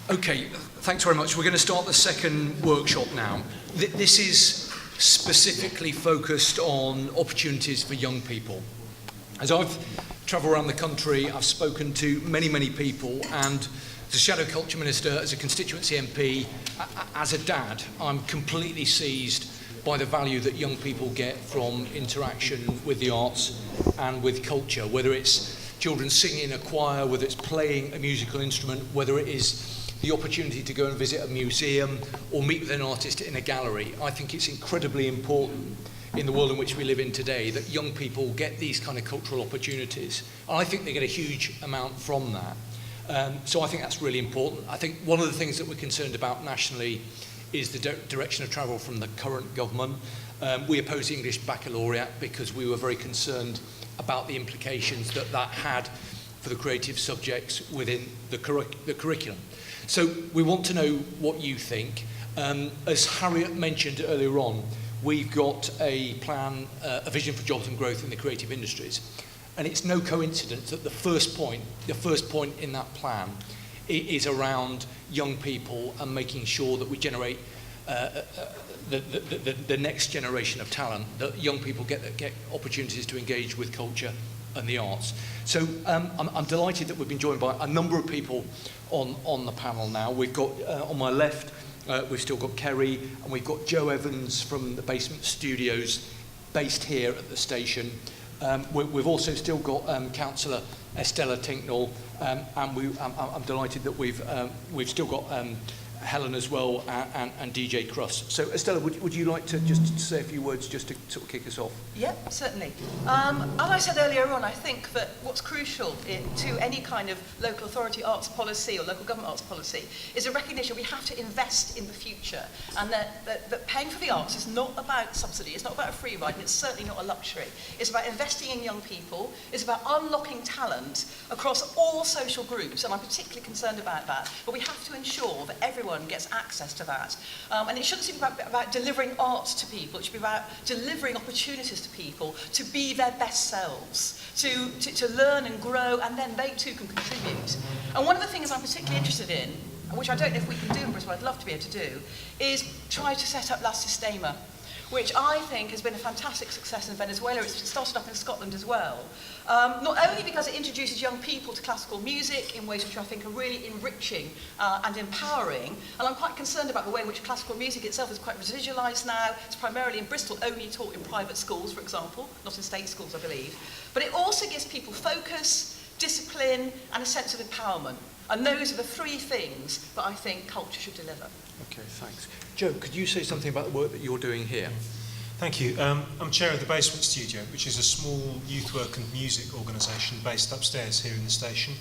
Okay, thanks very much. We're going to start the second workshop now. This is specifically focused on opportunities for young people. As I've travelled around the country, I've spoken to many people, and as a Shadow Culture Minister, as a constituency MP, as a dad, I'm completely seized by the value that young people get from interaction with the arts and with culture, whether it's children singing in a choir, whether it's playing a musical instrument, whether it is the opportunity to go and visit a museum or meet with an artist in a gallery. I think it's incredibly important in the world in which we live in today that young people get these kind of cultural opportunities. And I think they get a huge amount from that. So I think that's really important. I think one of the things that we're concerned about nationally is the direction of travel from the current government. We opposed the English Baccalaureate because we were very concerned about the implications that that had for the creative subjects within the curriculum. So we want to know what you think. As Harriet mentioned earlier on, we've got a plan, a vision for jobs and growth in the creative industries. And it's no coincidence that the first point in that plan is around young people and making sure that we generate the next generation of talent, that young people get opportunities to engage with culture and the arts. So I'm delighted that we've been joined by a number of people on the panel now. We've got, on my left, we've still got Kerry, and we've got Joe Evans from the Basement Studios, based here at the station. We've also still got Councillor Estella Tinknell, and I'm delighted that we've still got Helen as well, and DJ Cross. So Estella, would you like to just say a few words just to sort of kick us off? Yep, certainly. As I said earlier on, I think that what's crucial to any kind of local authority arts policy or local government arts policy is a recognition we have to invest in the future, and that paying for the arts is not about subsidy, it's not about a free ride, and it's certainly not a luxury. It's about investing in young people, it's about unlocking talent across all social groups, and I'm particularly concerned about that, but we have to ensure that everyone gets access to that. And it shouldn't be about delivering art to people, it should be about delivering opportunities to people to be their best selves, to learn and grow, and then they too can contribute. And one of the things I'm particularly interested in, which I don't know if we can do in Bristol, I'd love to be able to do, is try to set up La Sistema, which I think has been a fantastic success in Venezuela. It's started up in Scotland as well. Not only because it introduces young people to classical music in ways which I think are really enriching and empowering, and I'm quite concerned about the way in which classical music itself is quite residualised now. It's primarily in Bristol only taught in private schools, for example, not in state schools, I believe. But it also gives people focus, discipline, and a sense of empowerment. And those are the three things that I think culture should deliver. Okay, thanks. Joe, could you say something about the work that you're doing here? Thank you. I'm chair of the Basement Studio, which is a small youth work and music organisation based upstairs here in the station.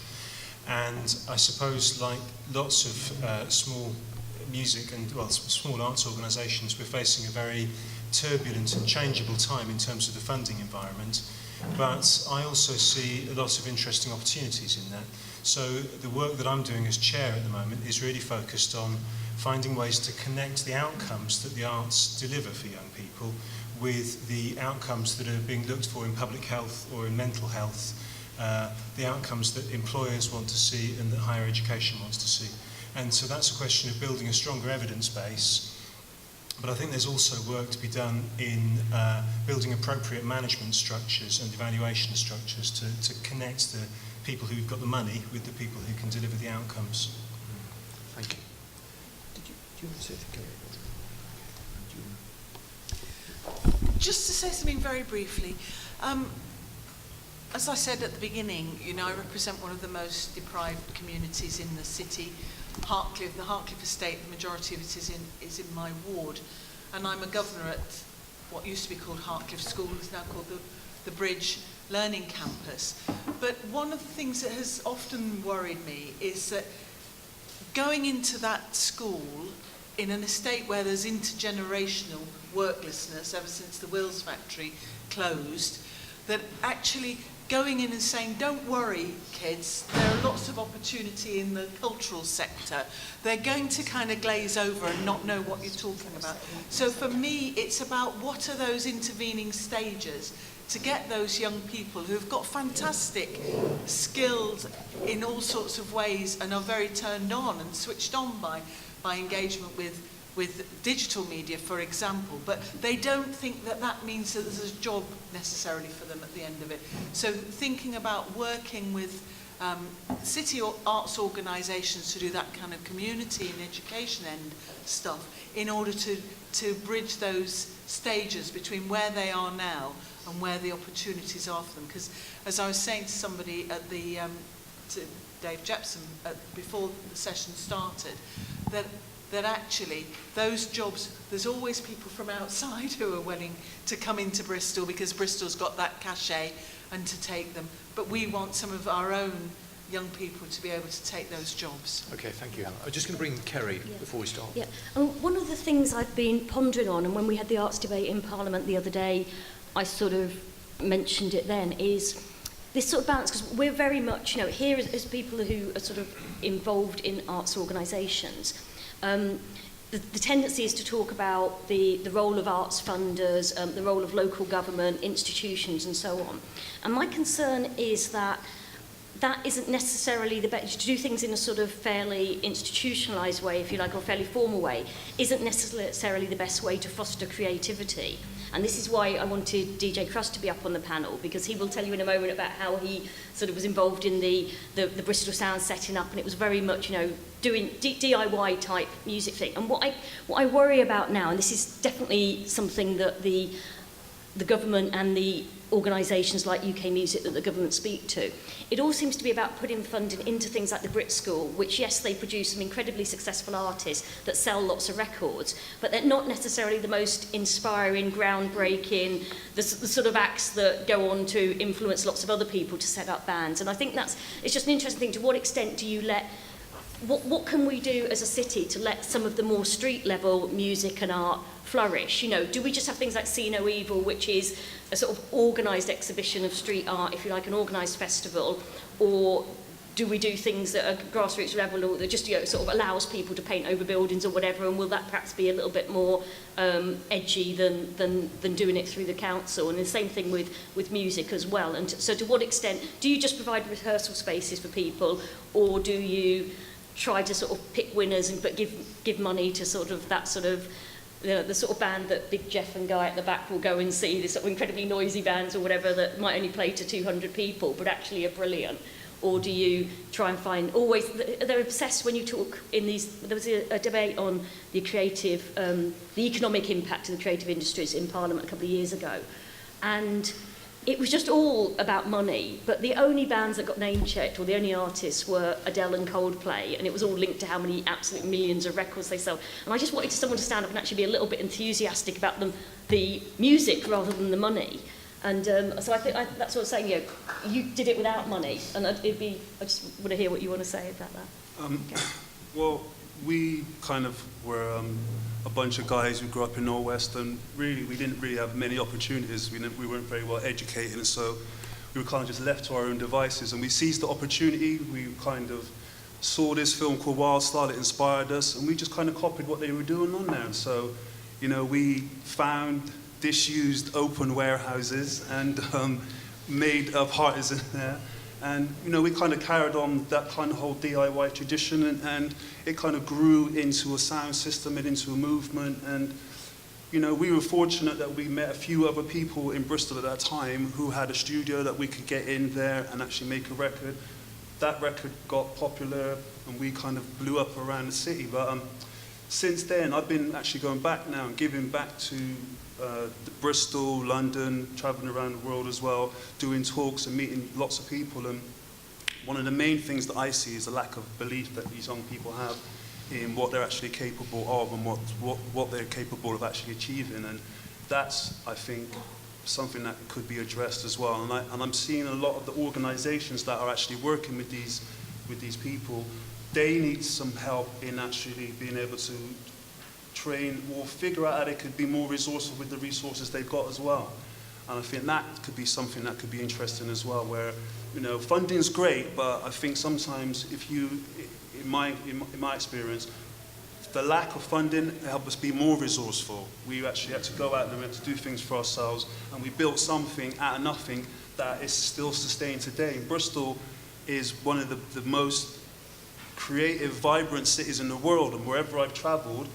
And I suppose, like lots of small music and, well, small arts organisations, we're facing a very turbulent and changeable time in terms of the funding environment. But I also see a lot of interesting opportunities in that. So the work that I'm doing as chair at the moment is really focused on finding ways to connect the outcomes that the arts deliver for young people with the outcomes that are being looked for in public health or in mental health, the outcomes that employers want to see and that higher education wants to see. And so that's a question of building a stronger evidence base. But I think there's also work to be done in building appropriate management structures and evaluation structures to connect the people who've got the money with the people who can deliver the outcomes. Thank you. Do you want to say something? Just to say something very briefly, as I said at the beginning, you know, I represent one of the most deprived communities in the city, Hartcliffe, the Hartcliffe estate. The majority of it is in my ward, and I'm a governor at what used to be called Hartcliffe School, it's now called the Bridge Learning Campus. But one of the things that has often worried me is that going into that school in an estate where there's intergenerational worklessness ever since the Wills factory closed, that actually going in and saying, don't worry, kids, there are lots of opportunity in the cultural sector. They're going to kind of glaze over and not know what you're talking about. So for me, it's about what are those intervening stages to get those young people who've got fantastic skills in all sorts of ways and are very turned on and switched on by engagement with digital media, for example, but they don't think that that means that there's a job necessarily for them at the end of it. So thinking about working with city arts organisations to do that kind of community and education end stuff in order to bridge those stages between where they are now and where the opportunities are for them. Because as I was saying to somebody at the, to Dave Jepson before the session started, that actually those jobs, there's always people from outside who are willing to come into Bristol because Bristol's got that cachet and to take them. But we want some of our own young people to be able to take those jobs. Okay, thank you, Hannah. I'm just going to bring Kerry before we start. Yeah, one of the things I've been pondering on, and when we had the arts debate in Parliament the other day, I sort of mentioned it then, is this sort of balance, because we're very much, here as people who are sort of involved in arts organisations, the tendency is to talk about the role of arts funders, the role of local government, institutions and so on. And my concern is that isn't necessarily the best, to do things in a sort of fairly institutionalised way, if you like, or fairly formal way, isn't necessarily the best way to foster creativity. And this is why I wanted DJ Crust to be up on the panel, because he will tell you in a moment about how he sort of was involved in the Bristol Sound setting up, and it was very much, doing DIY type music thing. And what I worry about now, and this is definitely something that the government and the organisations like UK Music that the government speak to, it all seems to be about putting funding into things like the Brit School, which, yes, they produce some incredibly successful artists that sell lots of records, but they're not necessarily the most inspiring, groundbreaking, the sort of acts that go on to influence lots of other people to set up bands. And I think it's just an interesting thing. To what extent do you let, what can we do as a city to let some of the more street level music and art flourish? Do we just have things like See No Evil, which is a sort of organised exhibition of street art, if you like, an organised festival, or do we do things that are grassroots level, or that just sort of allows people to paint over buildings or whatever, and will that perhaps be a little bit more edgy than doing it through the council? And the same thing with music as well. And so to what extent do you just provide rehearsal spaces for people, or do you try to sort of pick winners but give money to sort of that sort of the sort of band that Big Jeff and Guy at the back will go and see, the sort of incredibly noisy bands or whatever that might only play to 200 people but actually are brilliant? Or do you try and find, always, they're obsessed when you talk in these, there was a debate on the creative, the economic impact of the creative industries in Parliament a couple of years ago, and it was just all about money, but the only bands that got name-checked, or the only artists, were Adele and Coldplay, and it was all linked to how many absolute millions of records they sold. And I just wanted someone to stand up and actually be a little bit enthusiastic about the music rather than the money. And so I think that's what I'm saying, you did it without money, and I just want to hear what you want to say about that. Okay. Well, we kind of were a bunch of guys who grew up in Norwest, and really we didn't really have many opportunities. We weren't very well educated, and so we were kind of just left to our own devices. And we seized the opportunity. We kind of saw this film called Wildstar that inspired us, and we just kind of copied what they were doing on there. And so, we found disused open warehouses and made parties in there. And, we kind of carried on that kind of whole DIY tradition, and it kind of grew into a sound system and into a movement. And, we were fortunate that we met a few other people in Bristol at that time who had a studio that we could get in there and actually make a record. That record got popular, and we kind of blew up around the city. But since then, I've been actually going back now and giving back to Bristol, London, traveling around the world as well, doing talks and meeting lots of people. And one of the main things that I see is a lack of belief that these young people have in what they're actually capable of and what they're capable of actually achieving. And that's, I think, something that could be addressed as well. And I'm seeing a lot of the organizations that are actually working with these people, they need some help in actually being able to train or figure out how they could be more resourceful with the resources they've got as well. And I think that could be something that could be interesting as well, where, funding's great, but I think sometimes if you, in my experience, the lack of funding helped us be more resourceful. We actually had to go out and we had to do things for ourselves, and we built something out of nothing that is still sustained today. Bristol is one of the most creative, vibrant cities in the world, and wherever I've travelled,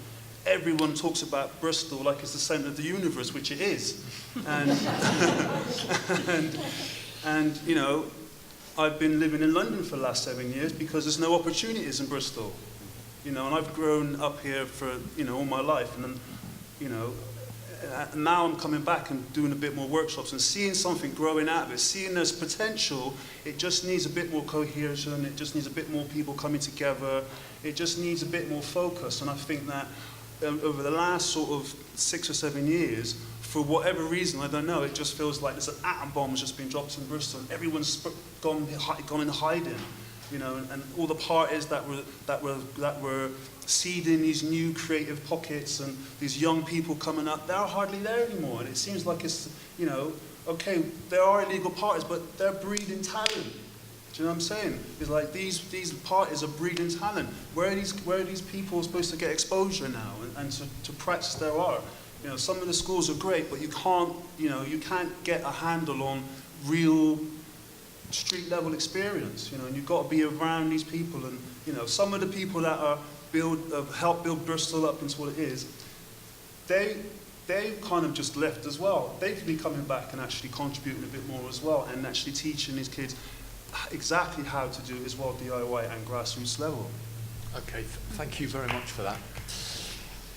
everyone talks about Bristol like it's the centre of the universe, which it is. And, and you know, I've been living in London for the last 7 years because there's no opportunities in Bristol. You know, and I've grown up here for, you know, all my life, and then, you know, now I'm coming back and doing a bit more workshops and seeing something growing out of it, seeing there's potential. It just needs a bit more cohesion, it just needs a bit more people coming together, it just needs a bit more focus. And I think that over the last sort of 6 or 7 years, for whatever reason, I don't know, it just feels like there's an atom bomb has just been dropped in Bristol and everyone's gone in hiding. You know, and all the parties that were seeding these new creative pockets and these young people coming up, they're hardly there anymore. And it seems like it's, you know, okay, there are illegal parties, but they're breeding talent. Do you know what I'm saying? It's like these parties are breeding talent. Where are these people supposed to get exposure now and to practice their art? You know, some of the schools are great, but you can't get a handle on real street level experience, you know, and you've got to be around these people. And you know, some of the people that have helped build Bristol up into what it is, they've kind of just left as well. They could be coming back and actually contributing a bit more as well, and actually teaching these kids exactly how to do it as well, DIY and grassroots level. Okay, thank you very much for that.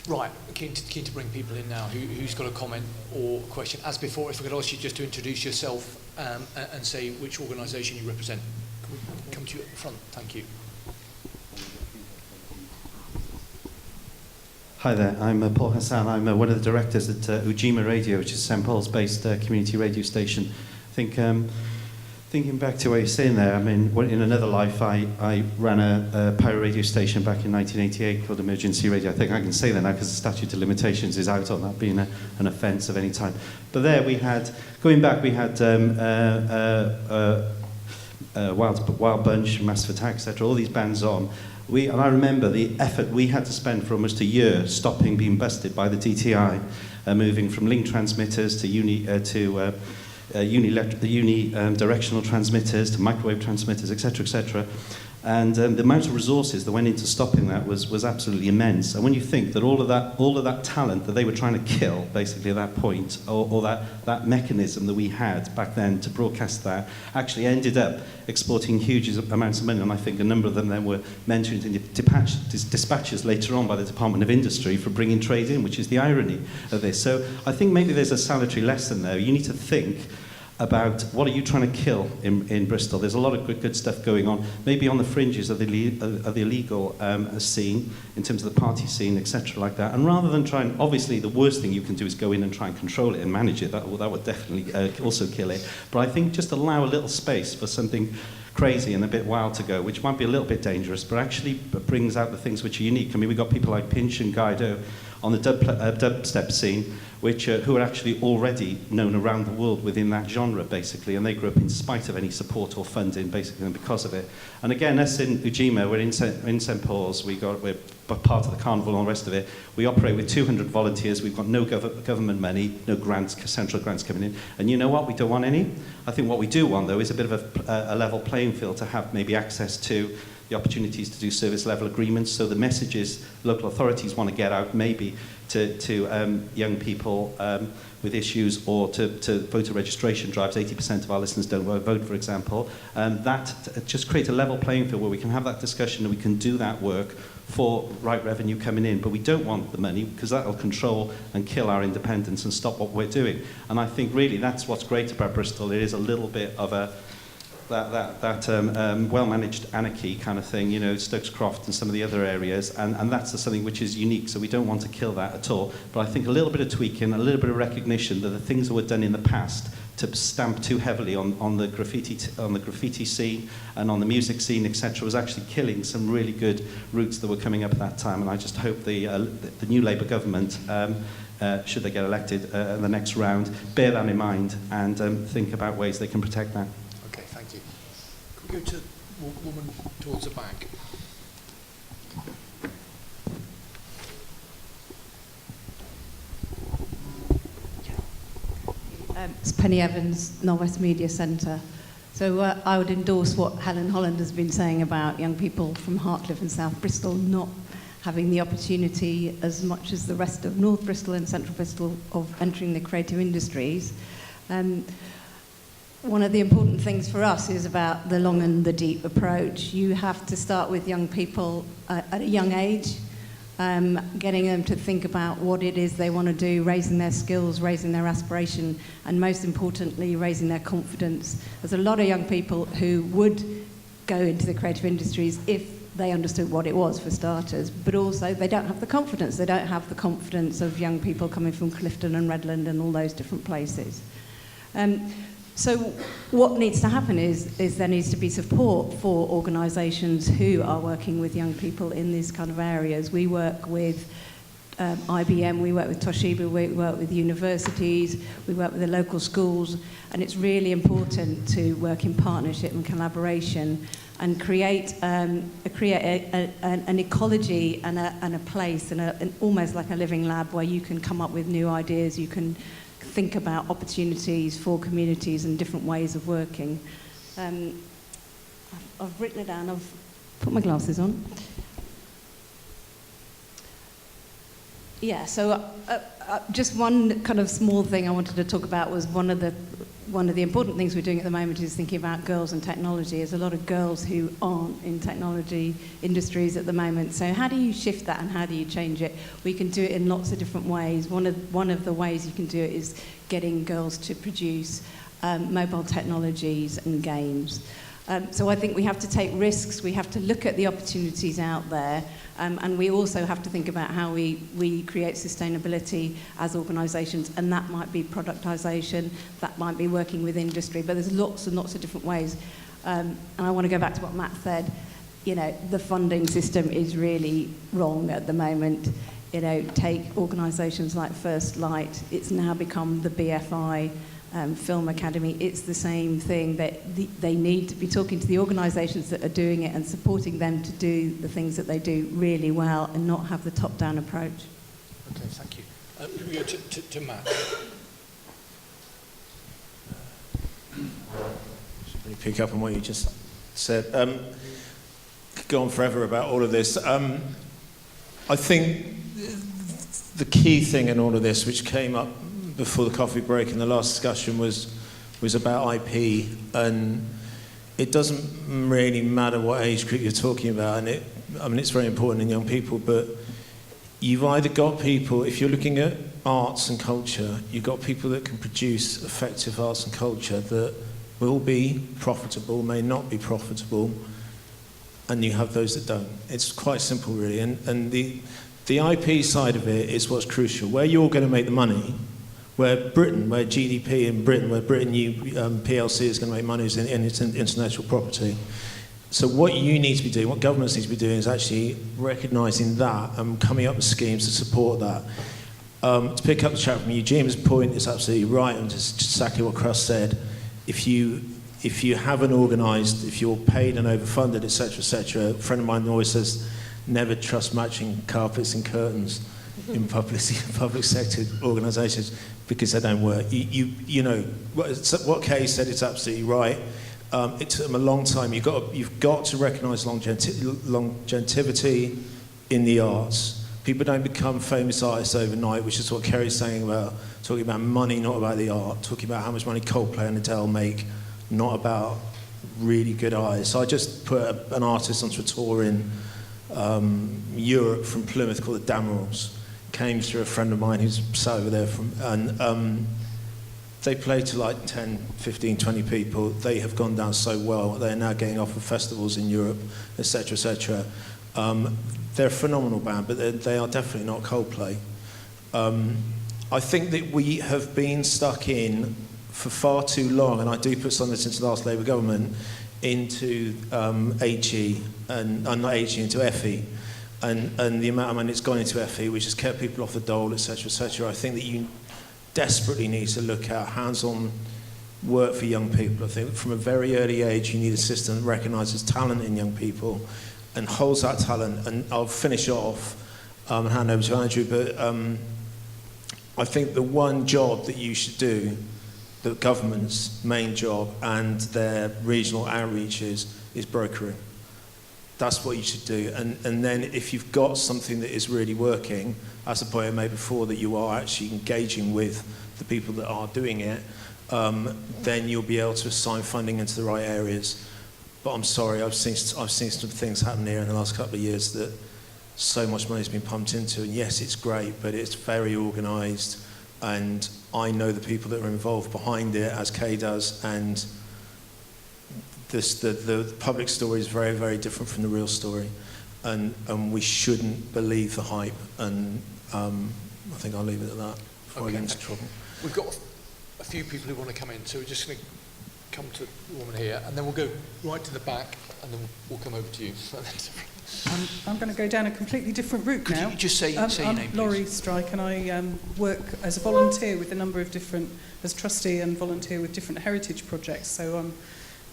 Right, keen to bring people in now. Who's got a comment or question? As before, if I could ask you just to introduce yourself and say which organisation you represent. Can we come to you at the front? Thank you. Hi there, I'm Paul Hassan. I'm one of the directors at Ujima Radio, which is St Paul's based community radio station. I think thinking back to what you're saying there, I mean, in another life, I ran a pirate radio station back in 1988 called Emergency Radio. I think I can say that now because the statute of limitations is out on that being an offence of any time. But there we had, going back, we had Wild Bunch, Massive Attack, etc., all these bands on. And I remember the effort we had to spend for almost a year stopping being busted by the DTI, moving from link transmitters to unidirectional transmitters to microwave transmitters, etc., etc. And the amount of resources that went into stopping that was absolutely immense. And when you think that all of that talent that they were trying to kill, basically at that point, or that mechanism that we had back then to broadcast that, actually ended up exporting huge amounts of money. And I think a number of them then were mentioned in dispatches later on by the Department of Industry for bringing trade in, which is the irony of this. So I think maybe there's a salutary lesson there. You need to think about what are you trying to kill in Bristol. There's a lot of good stuff going on, maybe on the fringes of the illegal scene, in terms of the party scene, etc., like that. And rather than try and, obviously the worst thing you can do is go in and try and control it and manage it. That would definitely also kill it. But I think just allow a little space for something crazy and a bit wild to go, which might be a little bit dangerous, but actually brings out the things which are unique. I mean, we've got people like Pinch and Guido on the dubstep scene, which who are actually already known around the world within that genre, basically, and they grew up in spite of any support or funding, basically, and because of it. And again, us in Ujima, we're in St Paul's, we're part of the carnival and all the rest of it. We operate with 200 volunteers, we've got no government money, no grants, central grants coming in, and you know what, we don't want any. I think what we do want, though, is a bit of a level playing field to have maybe access to the opportunities to do service level agreements, so the messages local authorities want to get out maybe to young people with issues, or to voter registration drives. 80% of our listeners don't vote, for example. That just create a level playing field where we can have that discussion and we can do that work for right revenue coming in. But we don't want the money because that will control and kill our independence and stop what we're doing. And I think really that's what's great about Bristol. It is a little bit of that well-managed anarchy kind of thing, you know, Stokes Croft and some of the other areas, and that's something which is unique, so we don't want to kill that at all. But I think a little bit of tweaking, a little bit of recognition that the things that were done in the past to stamp too heavily on the graffiti scene and on the music scene, etc., was actually killing some really good roots that were coming up at that time. And I just hope the new Labour government, should they get elected in the next round, bear that in mind and think about ways they can protect that. Okay, thank you. Can we go to the woman towards the back? It's Penny Evans, Northwest Media Centre. So I would endorse what Helen Holland has been saying about young people from Hartcliffe and South Bristol not having the opportunity as much as the rest of North Bristol and Central Bristol of entering the creative industries. One of the important things for us is about the long and the deep approach. You have to start with young people at a young age, getting them to think about what it is they want to do, raising their skills, raising their aspiration, and most importantly, raising their confidence. There's a lot of young people who would go into the creative industries if they understood what it was, for starters, but also they don't have the confidence. They don't have the confidence of young people coming from Clifton and Redland and all those different places. So what needs to happen is there needs to be support for organisations who are working with young people in these kind of areas. We work with IBM, we work with Toshiba, we work with universities, we work with the local schools, and it's really important to work in partnership and collaboration and create an ecology and a place and almost like a living lab where you can come up with new ideas, you can think about opportunities for communities and different ways of working. I've written it down, I've put my glasses on. Yeah, so just one kind of small thing I wanted to talk about was one of the important things we're doing at the moment is thinking about girls and technology. There's a lot of girls who aren't in technology industries at the moment. So how do you shift that and how do you change it? We can do it in lots of different ways. One of the ways you can do it is getting girls to produce mobile technologies and games. So I think we have to take risks, we have to look at the opportunities out there, and we also have to think about how we create sustainability as organisations, and that might be productisation, that might be working with industry, but there's lots and lots of different ways. And I want to go back to what Matt said. You know, the funding system is really wrong at the moment. You know, take organisations like First Light, it's now become the BFI, Film Academy. It's the same thing, that they need to be talking to the organisations that are doing it and supporting them to do the things that they do really well and not have the top-down approach. Okay, thank you. We go to Matt. Should really pick up on what you just said. Could go on forever about all of this. I think the key thing in all of this, which came up before the coffee break in the last discussion, was about IP, and it doesn't really matter what age group you're talking about, and it's very important in young people, but you've either got people, if you're looking at arts and culture, you've got people that can produce effective arts and culture that will be profitable, may not be profitable, and you have those that don't. It's quite simple, really, and the IP side of it is what's crucial. Where you're going to make the money, where GDP in Britain, where Britain PLC is going to make money is in its intellectual property. So what you need to be doing, what governments need to be doing, is actually recognising that and coming up with schemes to support that. To pick up the chat from Eugene's point, is absolutely right, and just exactly what Chris said. If you haven't organised, if you're paid and overfunded, etc., a friend of mine always says, never trust matching carpets and curtains in public sector organisations, because they don't work. You know what Kay said is absolutely right. It took them a long time. You've got to recognise longevity in the arts. People don't become famous artists overnight, which is what Kerry's saying about talking about money, not about the art. Talking about how much money Coldplay and Adele make, not about really good artists. I just put an artist onto a tour in Europe from Plymouth called the Damerals. Came through a friend of mine who's sat over there and they play to like 10, 15, 20 people. They have gone down so well. They're now getting off of festivals in Europe, etc., etc. They're a phenomenal band, but they are definitely not Coldplay. I think that we have been stuck in for far too long, and I do put some of this into the last Labour government, into HE, and not HE, into FE. And the amount of money that's gone into FE, which has kept people off the dole, etc., etc. I think that you desperately need to look at hands-on work for young people. I think from a very early age, you need a system that recognises talent in young people and holds that talent. And I'll finish off and hand over to Andrew, but I think the one job that you should do the government's main job and their regional outreach is brokering. That's what you should do. And then if you've got something that is really working, as the point I made before, that you are actually engaging with the people that are doing it, then you'll be able to assign funding into the right areas. But I'm sorry, I've seen some things happen here in the last couple of years that so much money's been pumped into, and yes, it's great, but it's very organised, and I know the people that are involved behind it, as Kay does, and the public story is very, very different from the real story, and we shouldn't believe the hype, and I think I'll leave it at that before I get into trouble. We've got a few people who want to come in, so we're just going to come to the woman here, and then we'll go right to the back, and then we'll come over to you. I'm going to go down a completely different route now. Could you just say your name, I'm Laurie Strike, and I work as a volunteer with a number of different, as trustee and volunteer with different heritage projects. So I'm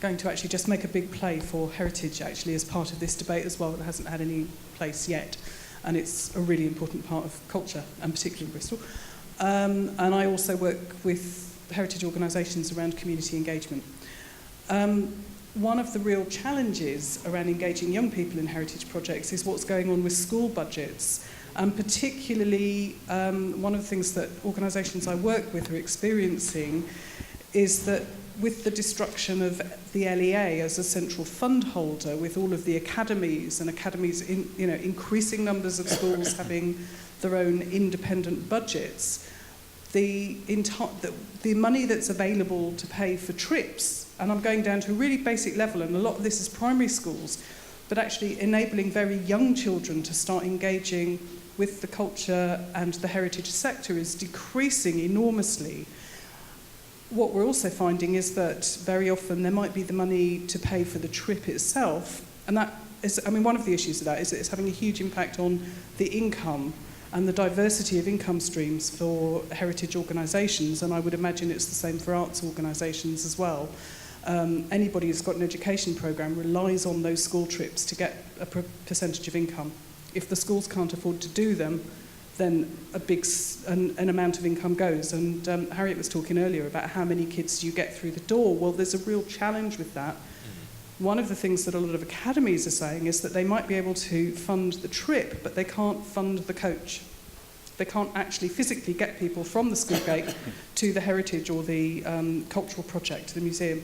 going to actually just make a big play for heritage, actually, as part of this debate as well. It hasn't had any place yet, and it's a really important part of culture, and particularly in Bristol. And I also work with heritage organisations around community engagement. One of the real challenges around engaging young people in heritage projects is what's going on with school budgets. And particularly, one of the things that organisations I work with are experiencing is that with the destruction of the LEA as a central fund holder, with all of the academies and academies in, increasing numbers of schools having their own independent budgets, the money that's available to pay for trips, and I'm going down to a really basic level, and a lot of this is primary schools, but actually enabling very young children to start engaging with the culture and the heritage sector is decreasing enormously. What we're also finding is that very often there might be the money to pay for the trip itself, and that is, one of the issues of that is that it's having a huge impact on the income and the diversity of income streams for heritage organisations, and I would imagine it's the same for arts organisations as well. Anybody who's got an education programme relies on those school trips to get a percentage of income. If the schools can't afford to do them, then an amount of income goes. And Harriet was talking earlier about how many kids do you get through the door. Well, there's a real challenge with that. One of the things that a lot of academies are saying is that they might be able to fund the trip, but they can't fund the coach. They can't actually physically get people from the school gate to the heritage or the cultural project, the museum.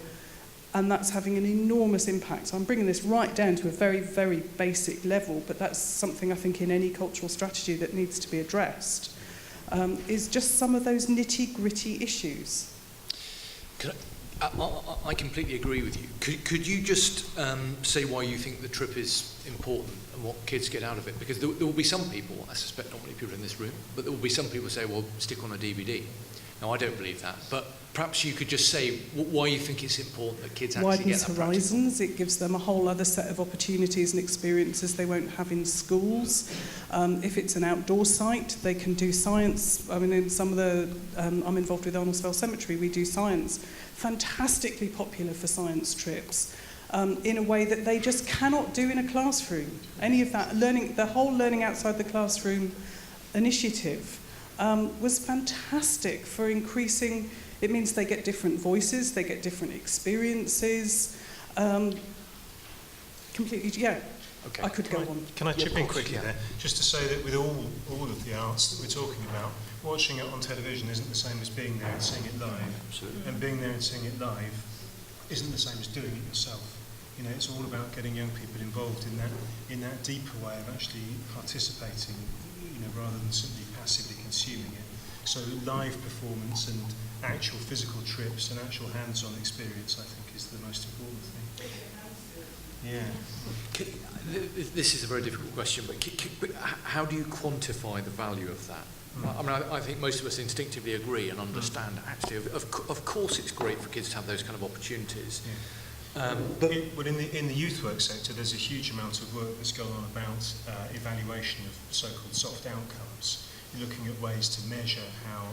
And that's having an enormous impact. So I'm bringing this right down to a very, very basic level, but that's something I think in any cultural strategy that needs to be addressed, is just some of those nitty-gritty issues. I completely agree with you. Could you just say why you think the trip is important and what kids get out of it? Because there will be some people, I suspect not many people in this room, but there will be some people who say, well, stick on a DVD. Now, I don't believe that, but perhaps you could just say why you think it's important that kids actually Widens get that horizons. It gives them a whole other set of opportunities and experiences they won't have in schools. If it's an outdoor site, they can do science. In some of the... I'm involved with Arnold's Cemetery. We do science. Fantastically popular for science trips. In a way that they just cannot do in a classroom. Any of that the whole learning outside the classroom initiative was fantastic for increasing. It means they get different voices, they get different experiences. Completely, yeah. Okay. I could go on. Can I chip in quickly yeah. there? Just to say that with all of the arts that we're talking about, watching it on television isn't the same as being there and seeing it live. Absolutely. And being there and seeing it live isn't the same as doing it yourself. It's all about getting young people involved in that deeper way of actually participating, rather than simply passively consuming it. So live performance and actual physical trips and actual hands-on experience, I think, is the most important thing. Yeah. This is a very difficult question, but how do you quantify the value of that? I think most of us instinctively agree and understand, actually, of course it's great for kids to have those kind of opportunities. Yeah. But in the youth work sector, there's a huge amount of work that's going on about evaluation of so-called soft outcomes. You're looking at ways to measure how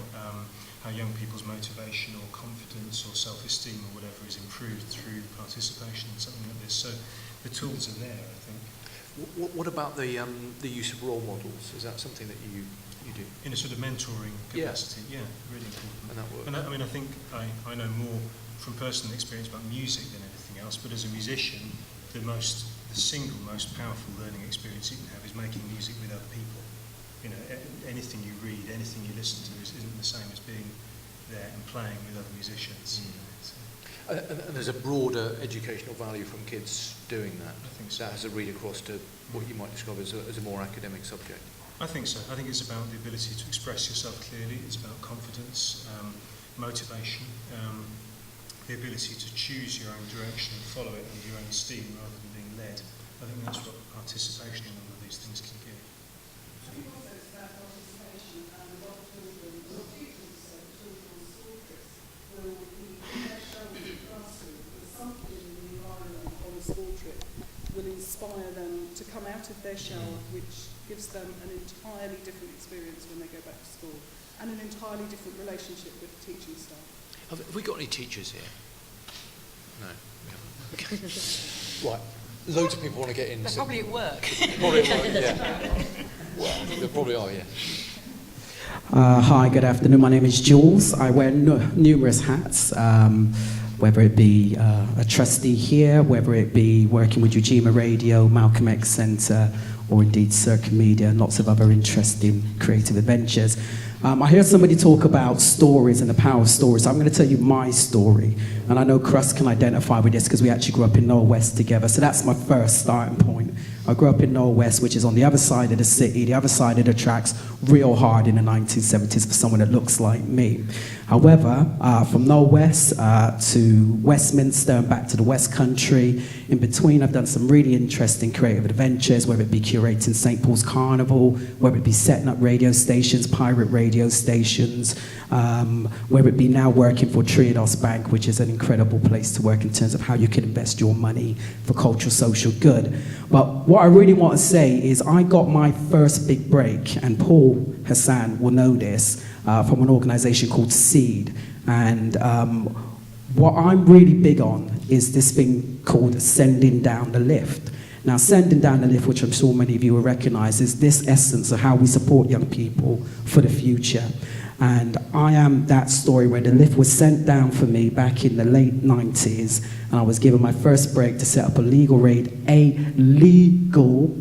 young people's motivation or confidence or self-esteem or whatever is improved through participation in something like this. So the tools are there, I think. what about the use of role models? Is that something that you you do. In a sort of mentoring capacity, yeah, really important. And that works. And I mean, I think I know more from personal experience about music than anything else, but as a musician, the single most powerful learning experience you can have is making music with other people. You know, anything you read, anything you listen to isn't the same as being there and playing with other musicians. Mm. And there's a broader educational value from kids doing that. I think so. That has a read across to what you might describe as a more academic subject. I think so. I think it's about the ability to express yourself clearly. It's about confidence, motivation, the ability to choose your own direction and follow it under your own steam rather than being led. I think that's what participation in all of these things can give. I think also it's about participation, and a lot of children, will be in their show in the classroom, but something in the environment on a school trip will inspire them to come out of their shell, which gives them an entirely different experience when they go back to school, and an entirely different relationship with the teaching staff. Have we got any teachers here? No, we haven't. Okay. Right, loads of people want to get in. They're probably at work. Probably at work, yeah. Well, they probably are, yeah. Hi, good afternoon. My name is Jules. I wear numerous hats, whether it be a trustee here, whether it be working with Ujima Radio, Malcolm X Centre, or indeed Circuit Media, and lots of other interesting creative adventures. I heard somebody talk about stories and the power of stories. So I'm going to tell you my story. And I know Crust can identify with this because we actually grew up in Norwest together. So that's my first starting point. I grew up in Norwest, which is on the other side of the city, the other side of the tracks, real hard in the 1970s for someone that looks like me. However, from Norwest to Westminster and back to the West Country, in between I've done some really interesting creative adventures, whether it be curating St. Paul's Carnival, whether it be setting up radio stations, pirate radio stations, whether it be now working for Triodos Bank, which is an incredible place to work in terms of how you can invest your money for cultural social good. But what I really want to say is I got my first big break, and Paul Hassan will know this, from an organization called Seed. And what I'm really big on is this thing called sending down the lift. Now, sending down the lift, which I'm sure many of you will recognize, is this essence of how we support young people for the future. And I am that story where the lift was sent down for me back in the late 90s, and I was given my first break to set up a legal,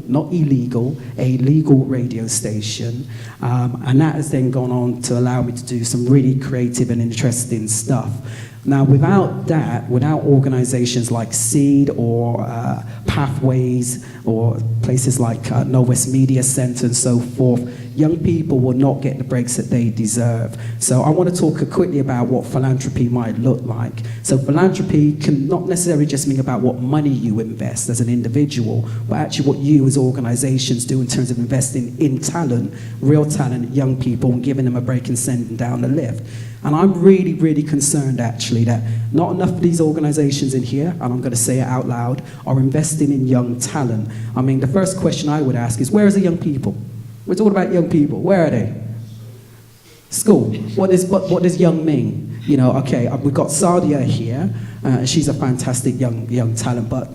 not illegal, a legal radio station. And that has then gone on to allow me to do some really creative and interesting stuff. Now, without that, without organizations like Seed or Pathways or places like Norwest Media Centre and so forth, young people will not get the breaks that they deserve. So I want to talk quickly about what philanthropy might look like. So philanthropy can not necessarily just mean about what money you invest as an individual, but actually what you as organizations do in terms of investing in talent, real talent, young people, and giving them a break and sending down the lift. And I'm really, really concerned, actually, that not enough of these organizations in here, and I'm going to say it out loud, are investing in young talent. I mean, the first question I would ask is, where is the young people? We're talking about young people. Where are they? School. What does young mean? You know, okay, we've got Sadia here. She's a fantastic young talent, but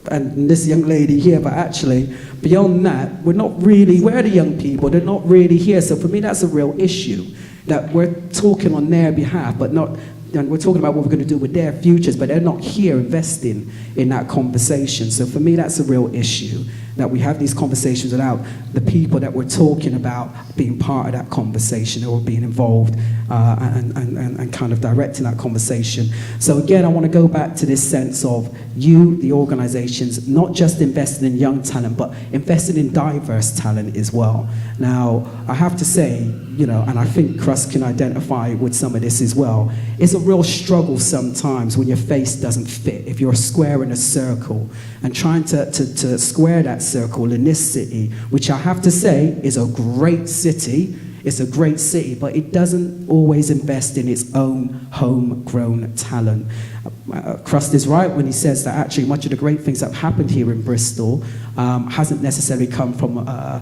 and this young lady here, but actually, beyond that, we're not really, where are the young people? They're not really here. So for me, that's a real issue, that we're talking on their behalf, but not, and we're talking about what we're going to do with their futures, but they're not here investing in that conversation. So for me, that's a real issue, that we have these conversations without the people that we're talking about being part of that conversation or being involved and kind of directing that conversation. So again, I want to go back to this sense of you, the organizations, not just investing in young talent, but investing in diverse talent as well. Now, I have to say, you know, and I think Crust can identify with some of this as well, it's a real struggle sometimes when your face doesn't fit. If you're a square in a circle, and trying to square that circle in this city, which I have to say is a great city. It's a great city, but it doesn't always invest in its own homegrown talent. Crust is right when he says that actually much of the great things that have happened here in Bristol hasn't necessarily come from a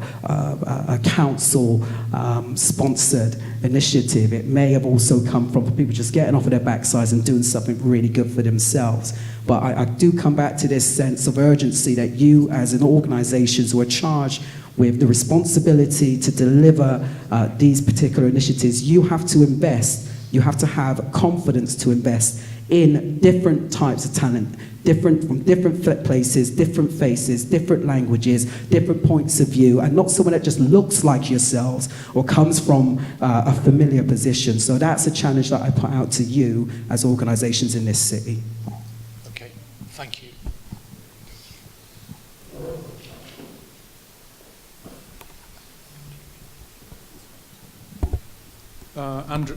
council-sponsored initiative. It may have also come from people just getting off of their backsides and doing something really good for themselves. But I do come back to this sense of urgency that you as an organizations who are charged with the responsibility to deliver these particular initiatives, you have to invest, you have to have confidence to invest in different types of talent, from different places, different faces, different languages, different points of view, and not someone that just looks like yourselves or comes from a familiar position. So that's a challenge that I put out to you as organisations in this city. Okay, thank you.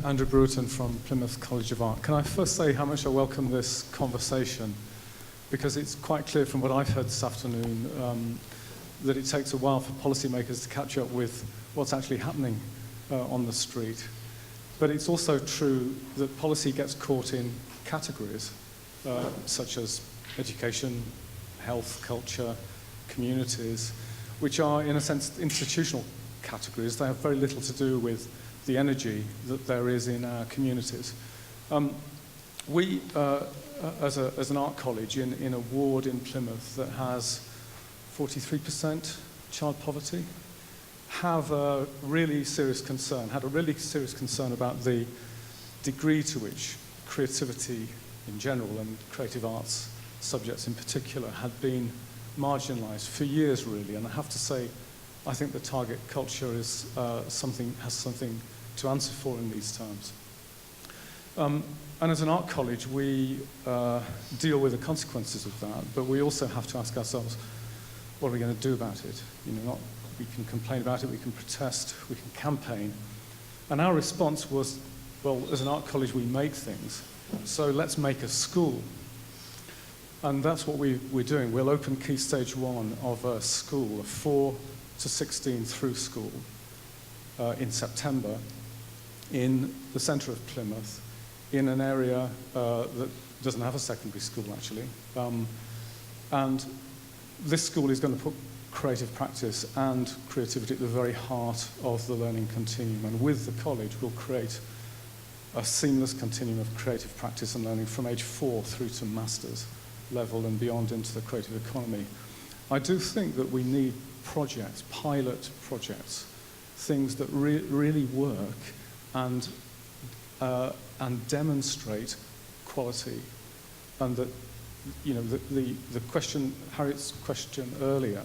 Andrew Bruton from Plymouth College of Art. Can I first say how much I welcome this conversation, because it's quite clear from what I've heard this afternoon that it takes a while for policymakers to catch up with what's actually happening on the street. But it's also true that policy gets caught in categories such as education, health, culture, communities, which are in a sense institutional categories. They have very little to do with the energy that there is in our communities. We, as an art college in a ward in Plymouth that has 43% child poverty, have a really serious concern, had a really serious concern about the degree to which creativity in general and creative arts subjects in particular had been marginalised for years, really. And I have to say, I think the target culture is has something to answer for in these terms. And as an art college, we deal with the consequences of that, but we also have to ask ourselves, what are we going to do about it? You know, we can complain about it, we can protest, we can campaign. And our response was, well, as an art college, we make things, so let's make a school. And that's what we're doing. We'll open Key Stage 1 of a school, a 4 to 16 through school, in September, in the centre of Plymouth, in an area that doesn't have a secondary school, actually. And this school is going to put creative practice and creativity at the very heart of the learning continuum. And with the college, we'll create a seamless continuum of creative practice and learning from age 4 through to master's level and beyond into the creative economy. I do think that we need projects, pilot projects, things that really work and demonstrate quality, and that, you know, the question, Harriet's question earlier